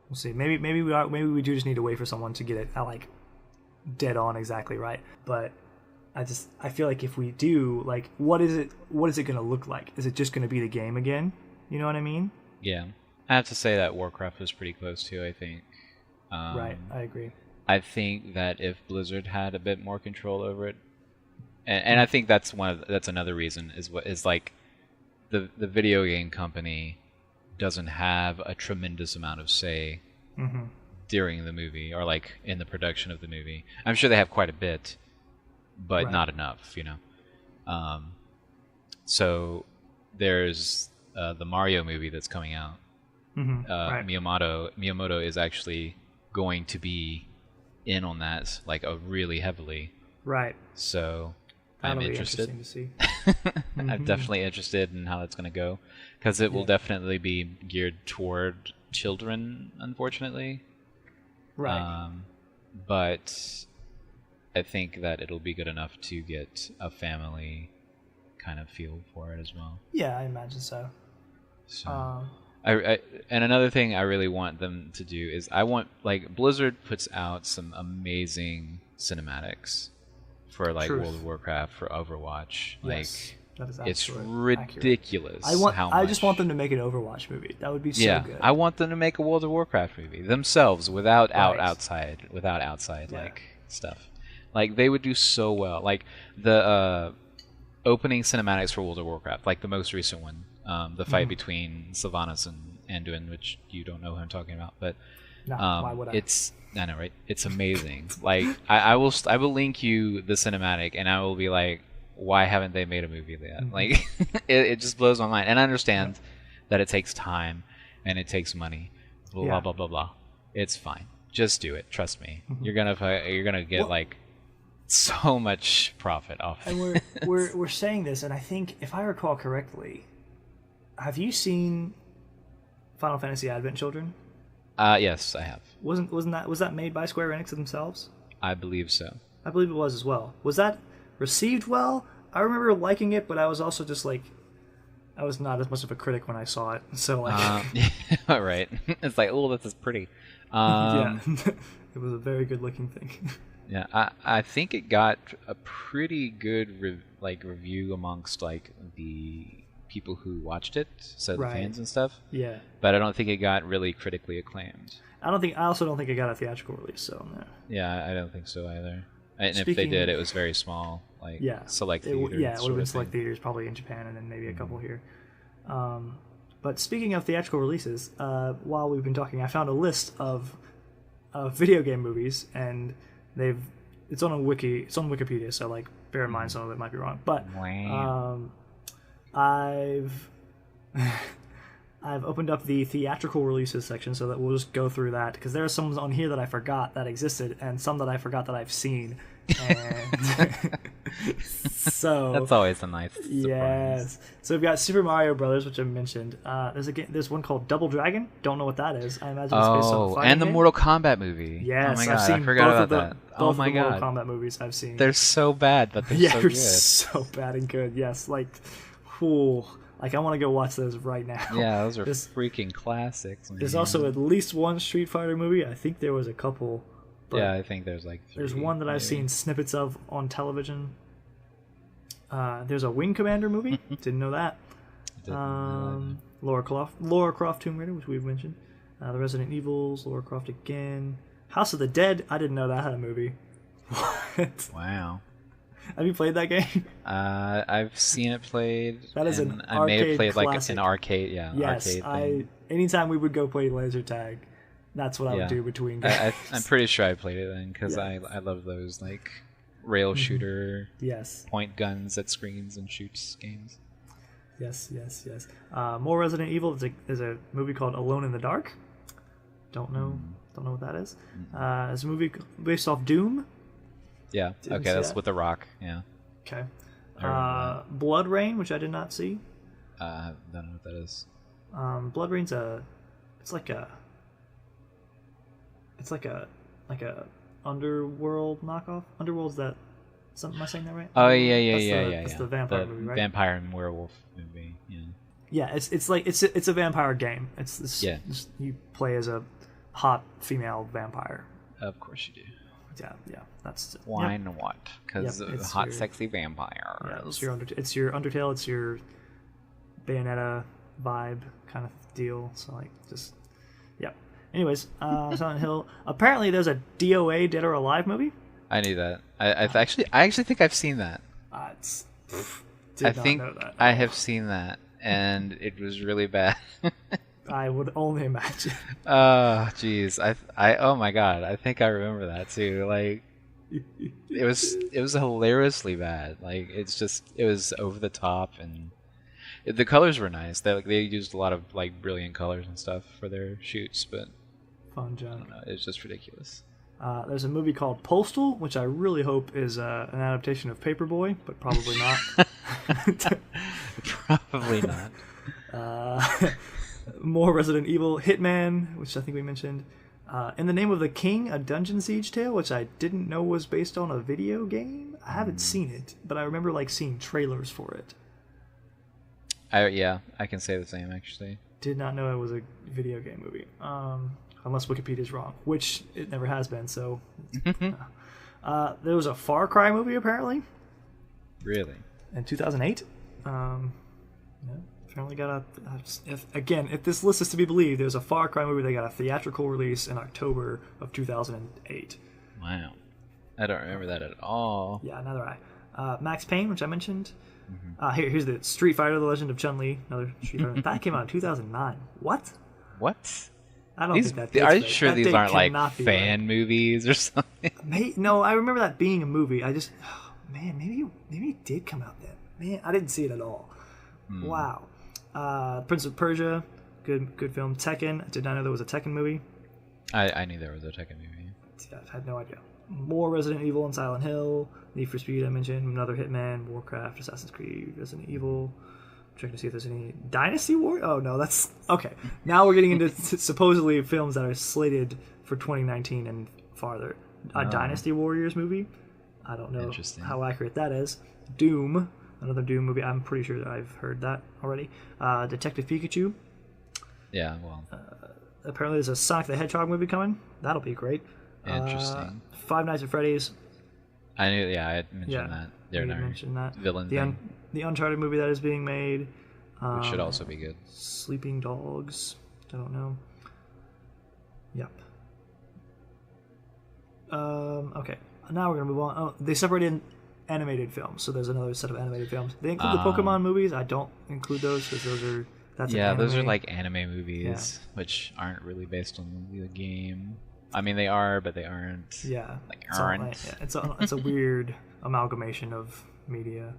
We'll see. Maybe we do just need to wait for someone to get it like dead on exactly right. But I feel like if we do, like, what is it going to look like? Is it just going to be the game again? You know what I mean?
Yeah. I have to say that Warcraft was pretty close too, I think.
Right, I agree.
I think that if Blizzard had a bit more control over it, and I think that's another reason is like the video game company doesn't have a tremendous amount of say during the movie or like in the production of the movie. I'm sure they have quite a bit, but not enough, you know. So there's the Mario movie that's coming out. Miyamoto is actually going to be in on that like really heavily.
Right.
So
That'll
I'm
be
interested.
interesting to see.
I'm definitely interested in how that's going to go because it will definitely be geared toward children, unfortunately.
Right.
But I think that it'll be good enough to get a family kind of feel for it as well.
Yeah, I imagine so.
So, and another thing I really want them to do is I want, like, Blizzard puts out some amazing cinematics for like World of Warcraft, for Overwatch.
Yes,
like,
that is
it's ridiculous.
I just want them to make an Overwatch movie. That would be so good.
I want them to make a World of Warcraft movie themselves without outside like stuff. Like, they would do so well. Like the opening cinematics for World of Warcraft, like the most recent one, the fight between Sylvanas and Anduin, which you don't know who I'm talking about, but
why would I?
I know, right? It's amazing. Like, I will link you the cinematic, and I will be like, why haven't they made a movie of that? Like, it just blows my mind. And I understand that it takes time and it takes money. Blah blah blah blah. It's fine. Just do it. Trust me. You're gonna get like so much profit off.
And we're saying this, and I think if I recall correctly, have you seen Final Fantasy Advent Children?
Yes, I have.
Was that made by Square Enix themselves?
I believe so.
I believe it was as well. Was that received well? I remember liking it, but I was also just like, I was not as much of a critic when I saw it. So like,
right. It's like, oh, this is pretty.
Yeah, it was a very good looking thing.
Yeah, I think it got a pretty good review amongst like the people who watched it, so the fans and stuff.
Yeah.
But I don't think it got really critically acclaimed.
I also don't think it got a theatrical release. So no.
Yeah, I don't think so either. And if they did, it was very small, like select theaters.
It would have been select theaters, probably in Japan, and then maybe a couple here. But speaking of theatrical releases, while we've been talking, I found a list of video game movies, and it's on Wikipedia, so like bear in mind some of it might be wrong. But I've I've opened up the theatrical releases section so that we'll just go through that because there are some on here that I forgot that existed and some that I forgot that I've seen. And so
That's always a nice surprise.
yes. So we've got Super Mario Brothers, which I mentioned. There's one called Double Dragon. Don't know what that is. I imagine it's based on a fighting
and the
game.
Mortal Kombat movie.
Yes,
oh my god,
I've seen
I forgot
both
about
of the,
that.
Both
Oh my
of the
god,
Mortal Kombat movies I've seen.
they're so bad, but they're so
they're
good.
so bad and good. Yes, like, whew, like I want to go watch those right now.
Yeah, those are freaking classics. Man.
There's also at least one Street Fighter movie. I think there was a couple. But
yeah, I think there's like 3.
There's one that I've seen snippets of on television. There's a Wing Commander movie. Didn't know that. Lara Croft Tomb Raider, which we've mentioned. The Resident Evils, Lara Croft again. House of the Dead. I didn't know that had a movie. What?
Wow.
Have you played that game?
I've seen it played.
That is
and
an
I may have played
classic.
like an arcade. Yeah,
Yes,
arcade thing.
anytime we would go play laser tag, that's what I would do between games.
I'm pretty sure I played it then because
Yeah.
I love those like rail shooter
Yes.
point guns at screens and shoots games.
Yes. More Resident Evil. There's a movie called Alone in the Dark. Don't know what that is. It's a movie based off Doom.
Yeah.
Didn't
Okay,
see
that's
that.
with the Rock. Yeah.
Okay.
I remember
Blood Rain, which I did not see.
I don't know what that is.
Blood Rain's it's like a Underworld knockoff. Underworld's that. Am I saying that right?
Oh yeah.
That's the vampire movie, right?
Vampire and werewolf movie. Yeah.
Yeah, it's a vampire game.
Yeah.
You play as a hot female vampire.
Of course you do.
Yeah. That's
Why and what? Because
Yep, it's
hot,
your-
sexy vampire.
Yeah, it's your Undertale. It's your Bayonetta vibe kind of deal. So like just yeah. Anyways, Silent Hill. Apparently, there's a DOA Dead or Alive movie.
I knew that. I actually think I've seen that.
Did not know that.
I have seen that, and it was really bad.
I would only imagine.
Oh, jeez. Oh my god. I think I remember that too. Like, it was hilariously bad. Like, it was over the top, and the colors were nice. They used a lot of like brilliant colors and stuff for their shoots, but
Fun
I
junk.
don't know. It's just ridiculous.
There's a movie called Postal, which I really hope is an adaptation of Paperboy, but probably not.
Probably not.
More Resident Evil, Hitman, which I think we mentioned. In the Name of the King, a Dungeon Siege tale, which I didn't know was based on a video game. I haven't seen it, but I remember like seeing trailers for it.
I can say the same actually.
Did not know it was a video game movie. Unless Wikipedia's wrong, which it never has been. So there was a Far Cry movie apparently
Really?
in 2008. Apparently got if this list is to be believed, there's a Far Cry movie that got a theatrical release in October of 2008.
Wow. I don't remember that at all.
Yeah, neither I. Max Payne, which I mentioned. Here's the Street Fighter: The Legend of Chun-Li. Another Street Fighter. That came out in 2009. What?
What?
I don't think that.
Are you
date's
sure
right. That
these
date
aren't like
cannot be
fan
right.
movies or something?
No, I remember that being a movie. I just, maybe it did come out then. Man, I didn't see it at all. Wow. Prince of Persia, good film. Tekken. I did not know there was a Tekken movie.
I knew there was a Tekken movie.
Yeah, I had no idea. More Resident Evil and Silent Hill. Need for Speed I mentioned. Another Hitman. Warcraft. Assassin's Creed. Resident Evil. Checking to see if there's any Dynasty War. Oh no, that's okay. Now we're getting into supposedly films that are slated for 2019 and farther. A Dynasty Warriors movie. I don't know how accurate that is. Doom, another Doom movie. I'm pretty sure that I've heard that already. Detective Pikachu.
Yeah, well.
Apparently, there's a Sonic the Hedgehog movie coming. That'll be great.
Interesting.
Five Nights at Freddy's.
I knew. Yeah, I had mentioned that. They're
mentioned that.
Villain thing.
The Uncharted movie that is being made.
Which should also be good.
Sleeping Dogs. I don't know. Yep. Okay. Now we're gonna move on. Oh, they separated animated films, so there's another set of animated films. They include the Pokemon movies. I don't include those because those are
like anime movies, which aren't really based on the game. I mean, they are, but they aren't.
Yeah,
like aren't.
It's a weird amalgamation of media.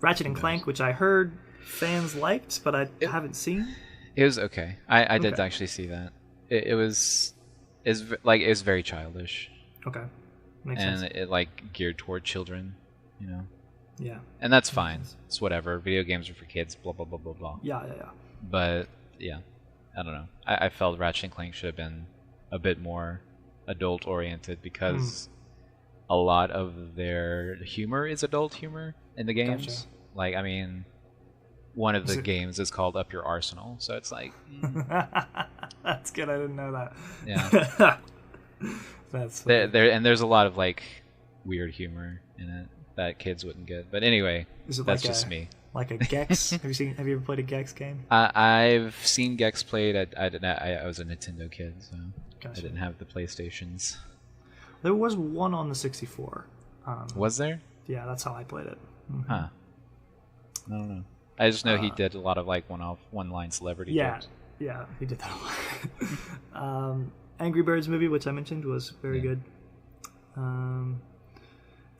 Ratchet and Clank, which I heard fans liked, but I haven't seen.
It was okay. I did
Okay.
actually see that. It was like it was very childish,
Okay, makes
and
sense.
it like geared toward children, you know.
Yeah,
And that's fine. It's whatever. Video games are for kids. Blah blah blah blah blah.
yeah.
But yeah, I don't know. I felt Ratchet and Clank should have been a bit more adult oriented because a lot of their humor is adult humor in the games.
Gotcha.
Like, I mean, one of the games is called Up Your Arsenal, so it's like,
That's good. I didn't know that.
yeah.
That's funny.
And there's a lot of like weird humor in it that kids wouldn't get. But anyway,
Is it
that's
like
just me.
Like a Gex? Have you ever played a Gex game?
I've seen Gex played. I was a Nintendo kid, so I
Gotcha.
didn't have the PlayStations.
There was one on the 64.
Was there?
Yeah, that's how I played it. Mhm.
Huh. I don't know. I just know he did a lot of like one-line celebrity
Yeah,
jokes.
yeah, he did that a lot. Angry Birds movie, which I mentioned, was very
Yeah.
good.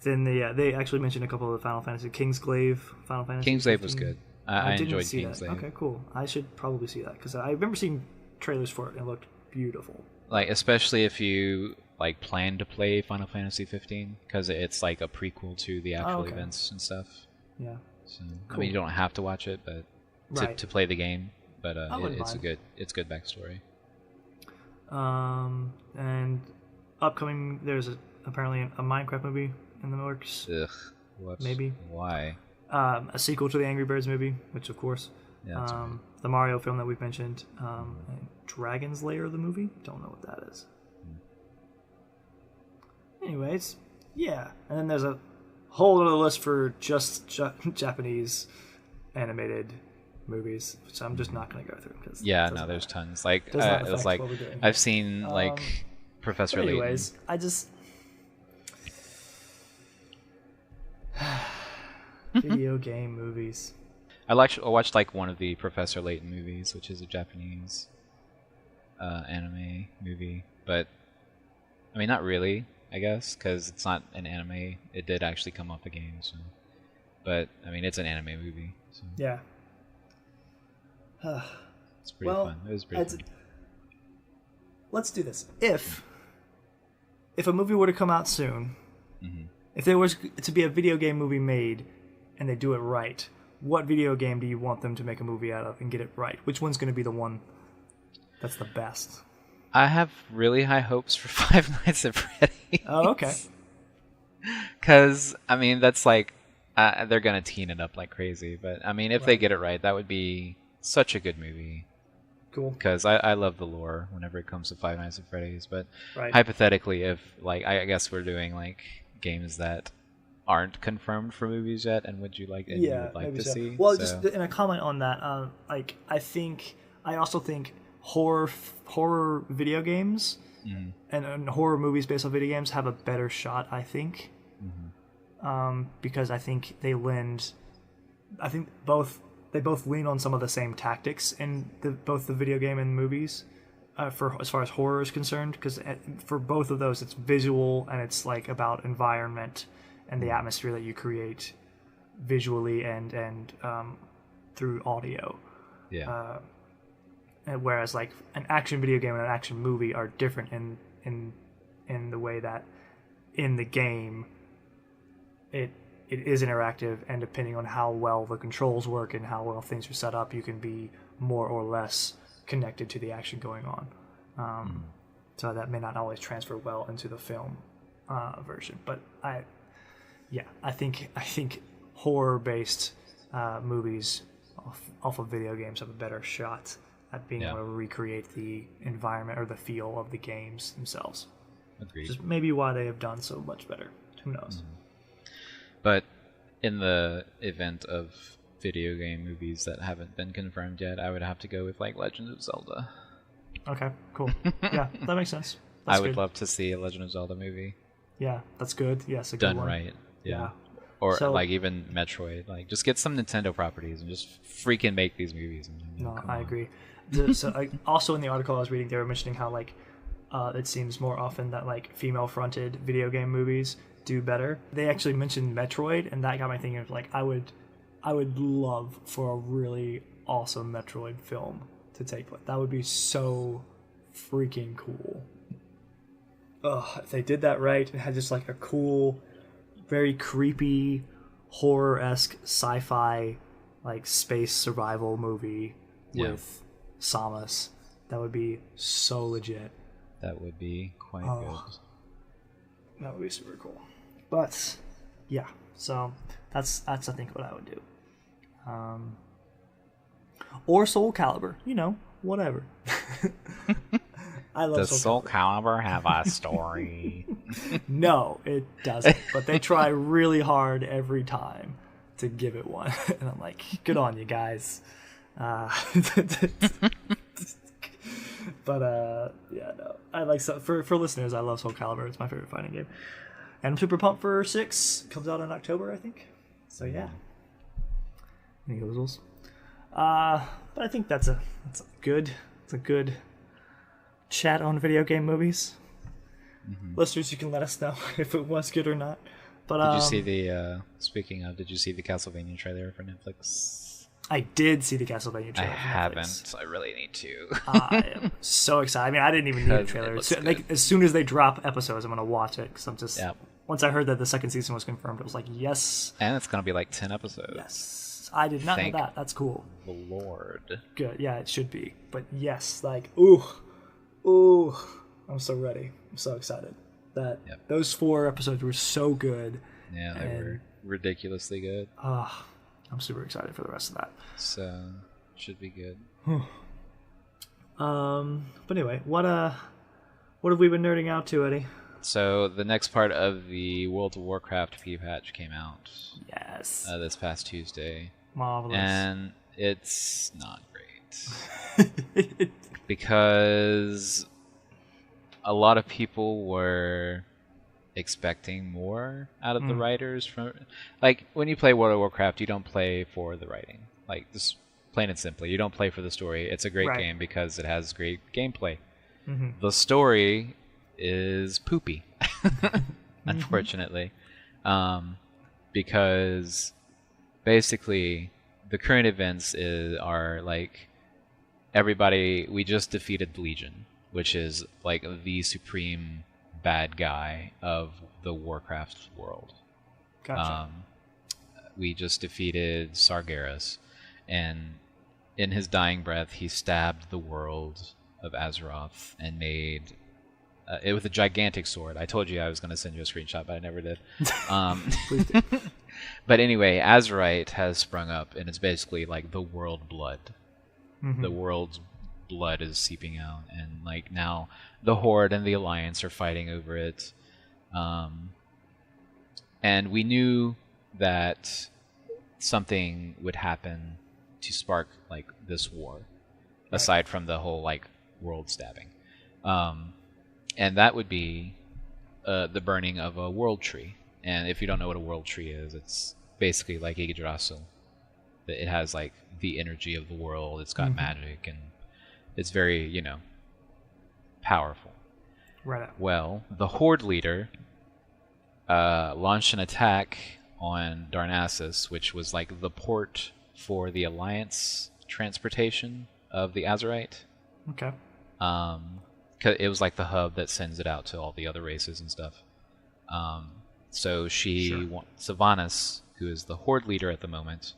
Then they actually mentioned a couple of the Final Fantasy. Kingsglaive, Final Fantasy.
Kingsglaive was
15.
good. I
didn't
enjoyed
see that.
Kingsglaive.
Okay, cool. I should probably see that because I remember seeing trailers for it and it looked beautiful.
Like, especially if you like plan to play Final Fantasy 15, because it's like a prequel to the actual
okay.
events and stuff.
Yeah.
So I
Cool.
mean, you don't have to watch it, but
Right.
to play the game. But
I wouldn't
it's
mind.
it's good backstory.
And upcoming, there's apparently a Minecraft movie in the works.
Ugh. What?
Maybe.
Why?
A sequel to the Angry Birds movie, which of course.
Yeah. That's right.
The Mario film that we've mentioned. And Dragon's Lair, the movie. Don't know what that is. Anyways, yeah. And then there's a whole other list for just Japanese animated movies, which I'm just not going to go through. Cause
Yeah,
it doesn't
no, there's
matter.
tons. Like,
Does not
it was
affect
like
what we're doing.
I've seen like Professor
But
Layton.
anyways, I just video game movies.
I watched like one of the Professor Layton movies, which is a Japanese anime movie, but I mean, not really, I guess, because it's not an anime. It did actually come off a game, so. But I mean, it's an anime movie, so
Yeah.
it's pretty fun. It was pretty fun.
Let's do this. If a movie were to come out soon,
Mhm.
if there was to be a video game movie made, and they do it right, what video game do you want them to make a movie out of and get it right? Which one's going to be the one that's the best?
I have really high hopes for Five Nights at Freddy's.
Oh, okay.
Because I mean, that's like they're gonna teen it up like crazy. But I mean, if they
Right.
get it right, that would be such a good movie.
Cool.
Because I love the lore whenever it comes to Five Nights at Freddy's. But
Right.
hypothetically, if like I guess we're doing like games that aren't confirmed for movies yet, and would you like and you
Yeah,
would like
maybe
to
so.
see?
Well,
So-
just in a comment on that, I also think horror video games
Mhm.
and horror movies based on video games have a better shot. I think, because I think they both lean on some of the same tactics in both the video game and movies. For as far as horror is concerned, because for both of those, it's visual and it's like about environment and the atmosphere that you create visually and through audio.
yeah.
And whereas like an action video game and an action movie are different in the way that in the game it is interactive, and depending on how well the controls work and how well things are set up, you can be more or less connected to the action going on. So that may not always transfer well into the film version. But I think horror-based movies off of video games have a better shot at being able to recreate the environment or the feel of the games themselves.
Agreed.
Which is maybe why they have done so much better. Who knows?
But in the event of video game movies that haven't been confirmed yet, I would have to go with like Legend of Zelda.
Okay, cool. Yeah, that makes sense.
I
That's
would
good.
love to see a Legend of Zelda movie
Yeah, that's good. Yes, a good
done
one.
right. Yeah.
Yeah.
Or
So-
like even Metroid. Like just get some Nintendo properties and just freaking make these movies.
No,
Come
I
on.
agree. Also in the article I was reading, they were mentioning how like it seems more often that like female-fronted video game movies do better. They actually mentioned Metroid, and that got my thinking of like I would I would love for a really awesome Metroid film to take place. That would be so freaking cool. Ugh, if they did that right and had just like a cool, very creepy, horror-esque sci-fi like space survival movie with Samus, that would be so legit.
That would be quite good.
That would be super cool. But yeah, so that's I think what I would do. Or Soul Calibur, whatever. I love
Does Soul Calibur have a story?
No, it doesn't. But they try really hard every time to give it one, and I'm like, good on you guys. But yeah, no. I like for listeners, I love Soul Calibur. It's my favorite fighting game, and I'm super pumped for 6. Comes out in October, I think. So yeah. Any goozles. But I think that's a good chat on video game movies. Mm-hmm. Listeners, you can let us know if it was good or not. But
did you see the did you see the Castlevania trailer for Netflix?
I did see the Castlevania trailer.
I haven't. I really need to.
I am so excited. I mean, I didn't even need a trailer. As soon as they drop episodes, I'm going to watch it because I'm just. Yep. Once I heard that the second season was confirmed, I was like, yes.
And it's going to be like 10 episodes.
Yes. I did not know that. That's cool.
The Lord.
Good. Yeah, it should be. But yes, like, ooh. I'm so ready. I'm so excited. Those 4 episodes were so good.
Yeah, they were ridiculously good.
I'm super excited for the rest of that.
So, should be good.
But anyway, what have we been nerding out to, Eddie?
So the next part of the World of Warcraft P-patch came out.
Yes.
This past Tuesday.
Marvelous.
And it's not great. Because a lot of people were expecting more out of the writers. Like, when you play World of Warcraft, you don't play for the writing. Like, just plain and simply, you don't play for the story. It's a great game because it has great gameplay. Mm-hmm. The story is poopy, unfortunately, because basically the current events are like we just defeated the Legion, which is like the supreme bad guy of the Warcraft world.
Gotcha.
We just defeated Sargeras, and in his dying breath he stabbed the world of Azeroth and made it with a gigantic sword. I told you I was going to send you a screenshot, but I never did.
Please do.
But anyway, Azerite has sprung up, and it's basically like the world blood. Mm-hmm. The world's blood is seeping out, and like now the Horde and the Alliance are fighting over it. And we knew that something would happen to spark like this war, aside from the whole like world stabbing. And that would be the burning of a world tree. And if you don't know what a world tree is, it's basically like Yggdrasil. It has like the energy of the world. It's got magic, and it's very, powerful.
Right.
Well, the Horde leader launched an attack on Darnassus, which was like the port for the Alliance transportation of the Azerite.
Okay.
It was like the hub that sends it out to all the other races and stuff. So Sylvanas, who is the Horde leader at the moment,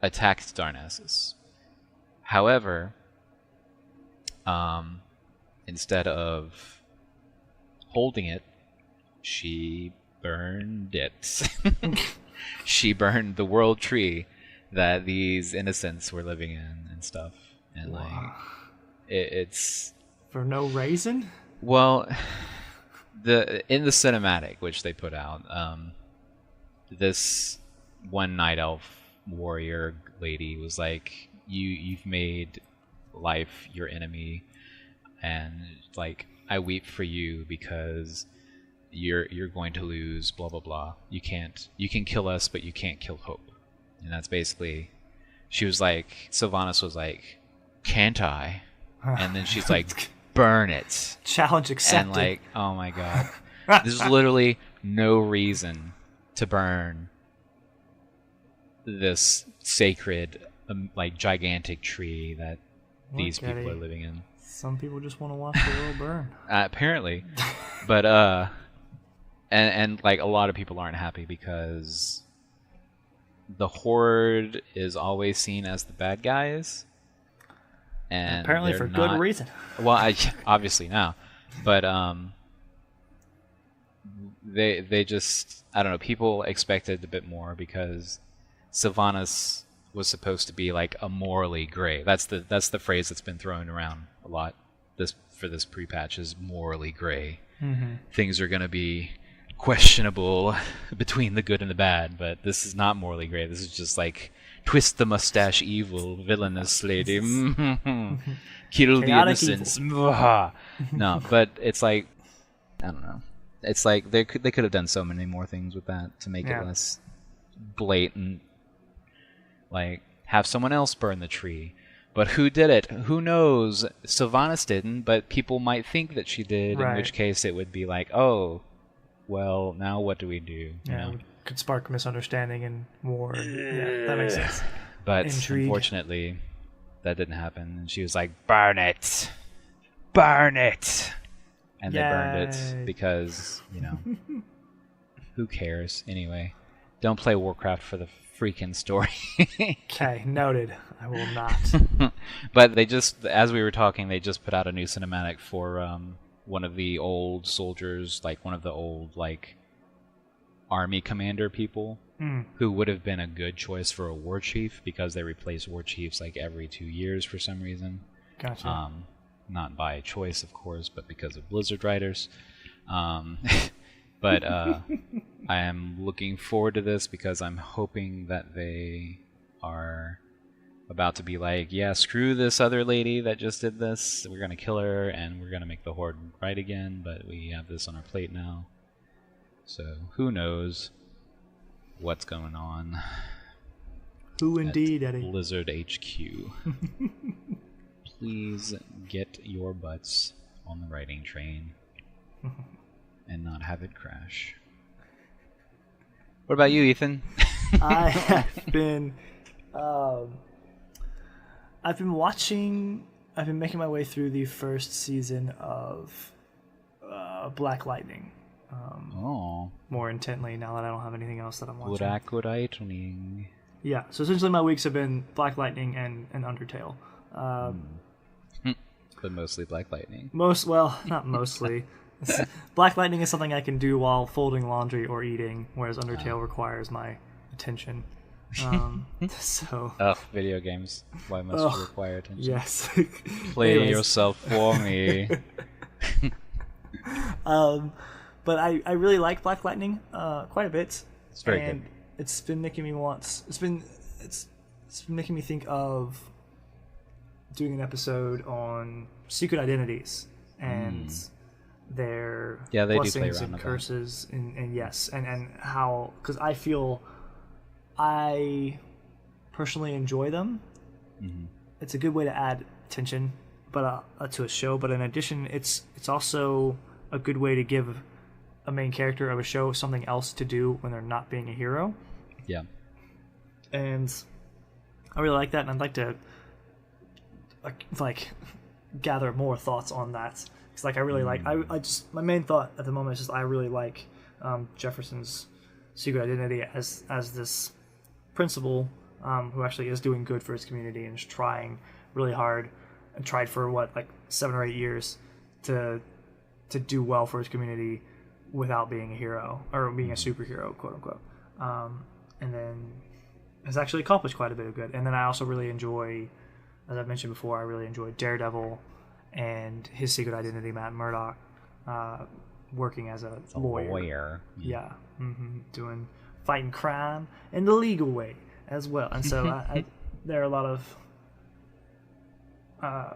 attacked Darnassus. However, instead of holding it, she burned it. She burned the world tree that these innocents were living in and stuff. And it's
for no reason.
Well, in the cinematic which they put out, this one night elf warrior lady was like, "You've made life your enemy, and like I weep for you because you're going to lose. Blah blah blah. You can kill us, but you can't kill hope." And that's basically. She was like, Sylvanas was like, "Can't I?" And then she's like, "Burn it."
Challenge accepted.
And like, oh my god. There's literally no reason to burn this sacred, like gigantic tree that these
Look,
people
Eddie.
are living in.
Some people just want to watch the world burn.
Apparently, but and like a lot of people aren't happy because the Horde is always seen as the bad guys, and
Apparently
they're
for
not,
good reason.
Well, obviously now, but they just, I don't know. People expected a bit more because Sylvanas was supposed to be like a morally gray. That's the phrase that's been thrown around a lot. For this pre-patch is morally gray.
Mm-hmm.
Things are gonna be questionable between the good and the bad, but this is not morally gray. This is just like twist the mustache evil, villainous lady, kill the
Chaotic
innocents. No, but it's like, I don't know. It's like they could have done so many more things with that to make it less blatant. Like have someone else burn the tree. But who did it? Who knows? Sylvanas didn't, but people might think that she did, in which case it would be like, oh, well, now what do we do? You know?
It could spark misunderstanding and war. Yeah, that makes sense.
But
Intrigue.
Unfortunately, that didn't happen. And she was like, burn it! Burn it! And they burned it because, you know, who cares? Anyway, don't play Warcraft for the freaking story.
Okay, noted. I will not.
But they just, as we were talking, they just put out a new cinematic for one of the old soldiers, like one of the old like army commander people, who would have been a good choice for a war chief because they replace war chiefs like every 2 years for some reason.
Gotcha.
Not by choice, of course, but because of Blizzard writers. But I am looking forward to this because I'm hoping that they are about to be like, yeah, screw this other lady that just did this. We're going to kill her and we're going to make the Horde right again, but we have this on our plate now. So who knows what's going on.
Who indeed, Eddie?
Blizzard HQ. Please get your butts on the writing train and not have it crash. What about you, Ethan?
I have been making my way through the first season of Black Lightning. More intently now that I don't have anything else that I'm watching.
Black Lightning.
Yeah, so essentially my weeks have been Black Lightning and Undertale.
But mostly Black Lightning.
Not mostly. Black Lightning is something I can do while folding laundry or eating, whereas Undertale requires my attention. So.
Video games. Why must you require attention?
Yes.
Play yourself for me.
But I really like Black Lightning quite a bit.
It's very good.
It's been making me it's been making me think of doing an episode on secret identities and their blessings and curses and how, because I feel I personally enjoy them. It's a good way to add tension to a show, but in addition it's also a good way to give a main character of a show something else to do when they're not being a hero.
Yeah.
And I really like that, and I'd like to gather more thoughts on that. Because I really like, my main thought at the moment is just I really like Jefferson's secret identity as this principal who actually is doing good for his community and is trying really hard and tried for 7 or 8 years to do well for his community without being a hero or being a superhero, quote unquote. And then has actually accomplished quite a bit of good. And then I also really enjoy, as I've mentioned before, I really enjoy Daredevil and his secret identity, Matt Murdock, working as a lawyer. Yeah, fighting crime in the legal way as well. And so there are a lot of, I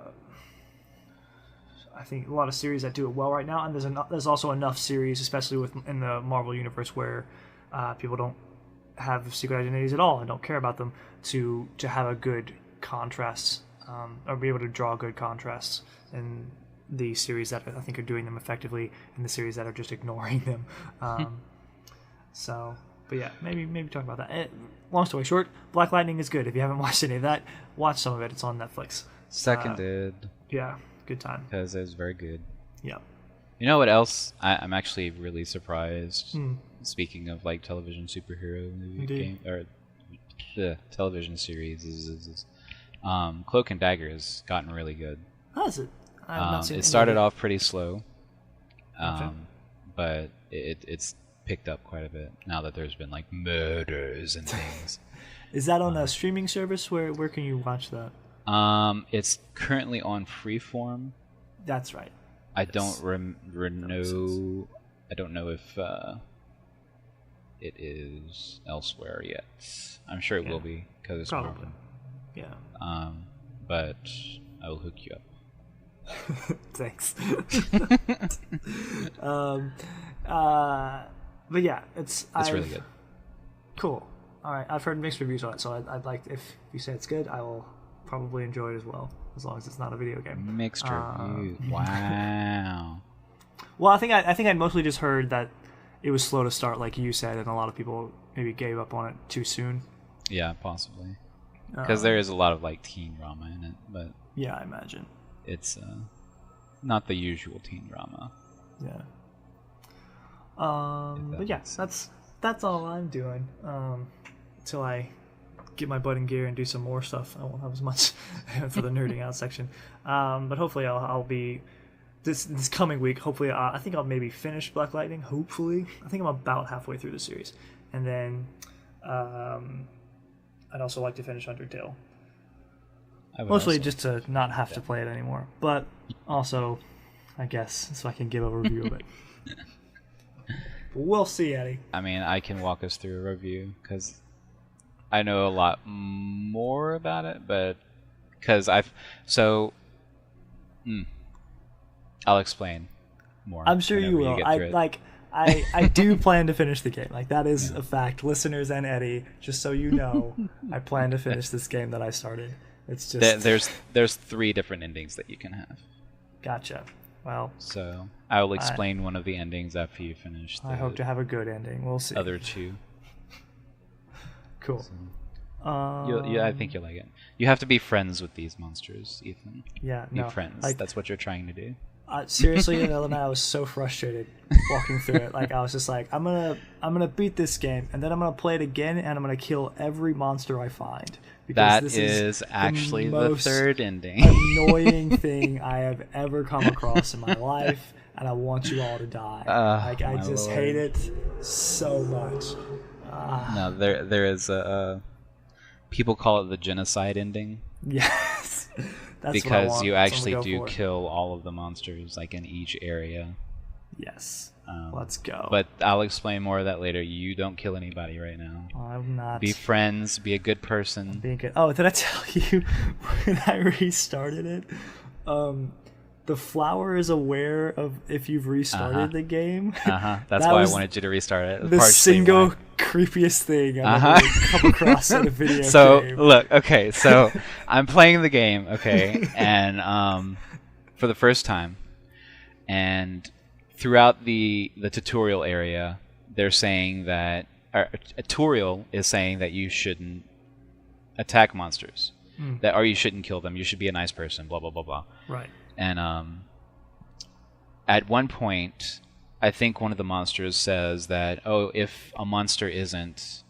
think a lot of series that do it well right now, and there's also enough series, especially in the Marvel universe, where people don't have secret identities at all and don't care about them, to have a good contrast or be able to draw good contrasts in the series that I think are doing them effectively and the series that are just ignoring them. But But yeah, maybe talk about that. Long story short, Black Lightning is good. If you haven't watched any of that, watch some of it. It's on Netflix.
Seconded.
Yeah, good time.
Because it was very good.
Yeah.
You know what else? I'm actually really surprised.
Mm.
Speaking of like television superhero movie game or the television series, is Cloak and Dagger has gotten really good.
How is it? I have not seen
it started off pretty slow, but it's picked up quite a bit now that there's been like murders and things.
Is that on a streaming service? Where can you watch that?
It's currently on Freeform.
That's right.
I don't know. I don't know if it is elsewhere yet. I'm sure it will be because it's
probably.
Marvel.
Yeah.
But I will hook you up.
Thanks. But yeah, it's
really good.
Cool. All right, I've heard mixed reviews on it, so I'd like, if you say it's good, I will probably enjoy it as well, as long as it's not a video game.
Mixed reviews. Wow.
Well, I think I mostly just heard that it was slow to start, like you said, and a lot of people maybe gave up on it too soon.
Yeah, possibly. Because there is a lot of like teen drama in it, but
yeah, I imagine
it's not the usual teen drama.
Yeah. But yeah, that's all I'm doing. Until I get my butt in gear and do some more stuff, I won't have as much for the nerding out section. But hopefully I'll be this coming week. Hopefully I think I'll maybe finish Black Lightning. Hopefully, I think I'm about halfway through the series, and then I'd also like to finish Undertale. Mostly just to not have to play it anymore, but also, I guess, so I can give a review of it. We'll see, Eddie.
I mean, I can walk us through a review because I know a lot more about it, but because I'll explain more.
I'm sure you will. I do plan to finish the game. Like, that is a fact. Listeners and Eddie, just so you know, I plan to finish this game that I started. It's just
there's 3 different endings that you can have.
Gotcha. Well,
so I will explain one of the endings after you finish.
I hope to have a good ending. We'll see.
Other 2.
Cool.
So, I think you'll like it. You have to be friends with these monsters, Ethan.
Yeah,
be friends. Like, that's what you're trying to do.
Seriously, the other night I was so frustrated walking through it. Like, I was just like, I'm gonna beat this game, and then I'm gonna play it again, and I'm gonna kill every monster I find.
Because this is actually the 3rd ending.
Annoying thing I have ever come across in my life, and I want you all to die. I just hate it so much.
No, there is a. People call it the genocide ending.
Yes. That's
because
what I want.
you actually do kill all of the monsters, like in each area.
Yes. Let's go.
But I'll explain more of that later. You don't kill anybody right now.
I'm not.
Be friends. Be a good person.
Being good. Oh, did I tell you when I restarted it? The flower is aware of if you've restarted the game.
That's why I wanted you to restart it.
The single creepiest thing I've ever come across in a video game.
So, look, okay, so I'm playing the game, okay, and for the first time, and throughout the tutorial area, they're saying that, or a tutorial is saying that you shouldn't attack monsters, or you shouldn't kill them, you should be a nice person, blah, blah, blah, blah.
Right.
And at one point, I think one of the monsters says that, if a monster isn't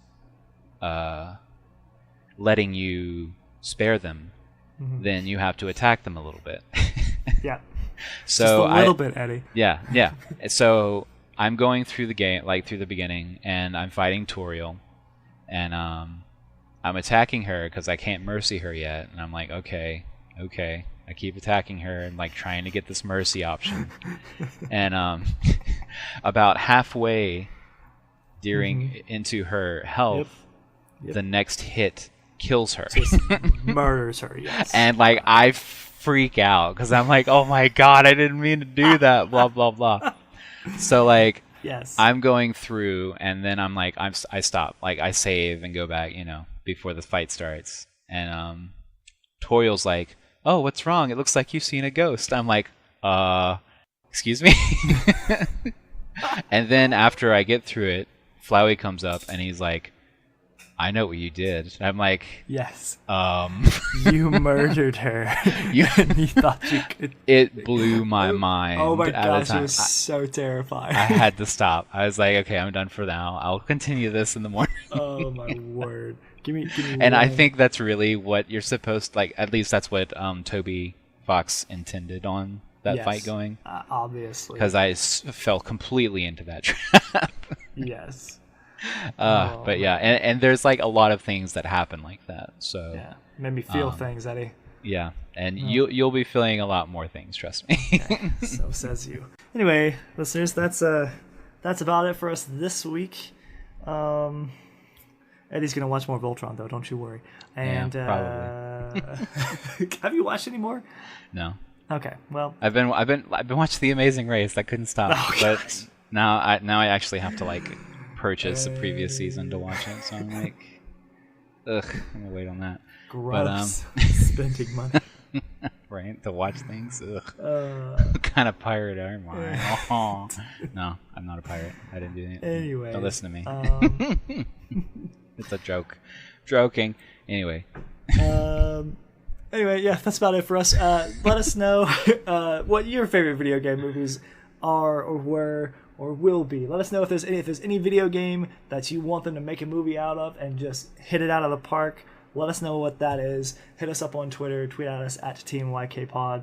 letting you spare them, then you have to attack them a little bit.
Yeah.
So
just a little bit, Eddie.
Yeah. So I'm going through the game, like through the beginning, and I'm fighting Toriel, and I'm attacking her because I can't mercy her yet, and I'm like, okay. I keep attacking her and like trying to get this mercy option, and about halfway into her health, the next hit kills her,
just murders her. Yes,
and like I freak out because I'm like, oh my god, I didn't mean to do that, blah blah blah. So like,
yes,
I'm going through, and then I'm like, I stop, like I save and go back, before the fight starts, and Toriel's like, oh, what's wrong? It looks like you've seen a ghost. I'm like, excuse me? And then after I get through it, Flowey comes up and he's like, I know what you did. And I'm like,
yes.
You murdered her.
You
thought you could.
It blew my mind.
Oh my
at the
gosh, it
time.
was so terrifying.
I had to stop. I was like, okay, I'm done for now. I'll continue this in the morning.
Oh my word. Give me
And I
one.
think that's really what you're supposed like. At least that's what Toby Fox intended on that
Yes,
fight going.
obviously.
Because I fell completely into that trap.
Yes.
But yeah, and there's like a lot of things that happen like that. So
Yeah. Made me feel things, Eddie.
yeah, and you'll be feeling a lot more things. Trust me.
Okay. So says you. Anyway, listeners, that's about it for us this week. Eddie's gonna watch more Voltron, though. Don't you worry. And
probably.
have you watched any more?
No,
Okay. Well.
I've been watching The Amazing Race. I couldn't stop.
Oh,
but
gosh.
now I actually have to like purchase the previous season to watch it. So I'm like, ugh, I'm gonna wait on that.
Gross. Spending money.
Right, to watch things. Ugh. What kind of pirate am I? Oh. No, I'm not a pirate. I didn't do anything.
Anyway.
Don't listen to me. It's a joke. Joking. Anyway.
Anyway, yeah, that's about it for us. Let us know what your favorite video game movies are, or were, or will be. Let us know if there's any video game that you want them to make a movie out of and just hit it out of the park. Let us know what that is. Hit us up on Twitter. Tweet at us at TeamYKPod.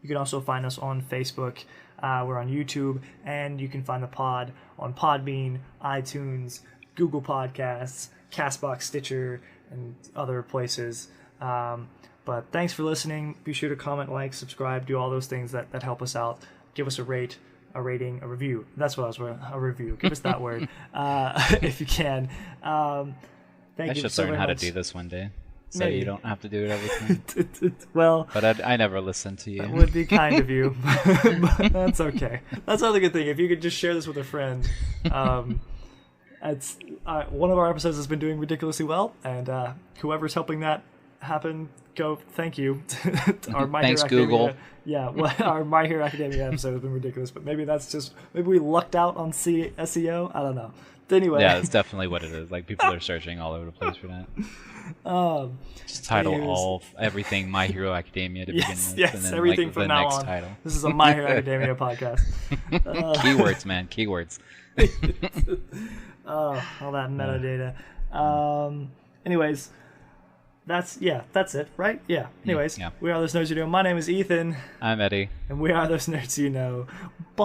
You can also find us on Facebook. We're on YouTube, and you can find the pod on Podbean, iTunes, Google Podcasts, Castbox, Stitcher, and other places. But thanks for listening. Be sure to comment, like, subscribe, do all those things that help us out. Give us a rating, a review. That's what I was wondering. A review. Give us that word if you can. Thank
I
you
should
so
learn
very
how
much.
to do this one day, so
Maybe.
you don't have to do it every time.
Well,
But I never listen to you.
it would be kind of you, but that's okay. That's another good thing. If you could just share this with a friend. It's one of our episodes has been doing ridiculously well, and whoever's helping that happen, go thank you. Our My
Thanks,
Hero Academia,
Google.
Yeah, well, our My Hero Academia episode has been ridiculous, but maybe we lucked out on SEO. I don't know. But anyway,
Yeah, that's definitely what it is. Like people are searching all over the place for that. Just title everything My Hero Academia to begin with.
yes,
and then,
everything
like,
from
the
now
next
on.
title.
This is a My Hero Academia podcast.
Keywords, man, keywords.
All that metadata. Anyways, that's it, right? Yeah. Anyways,
yeah.
We are Those Nerds You Know. My name is Ethan,
I'm Eddie.
and we are Those Nerds You Know. Bye.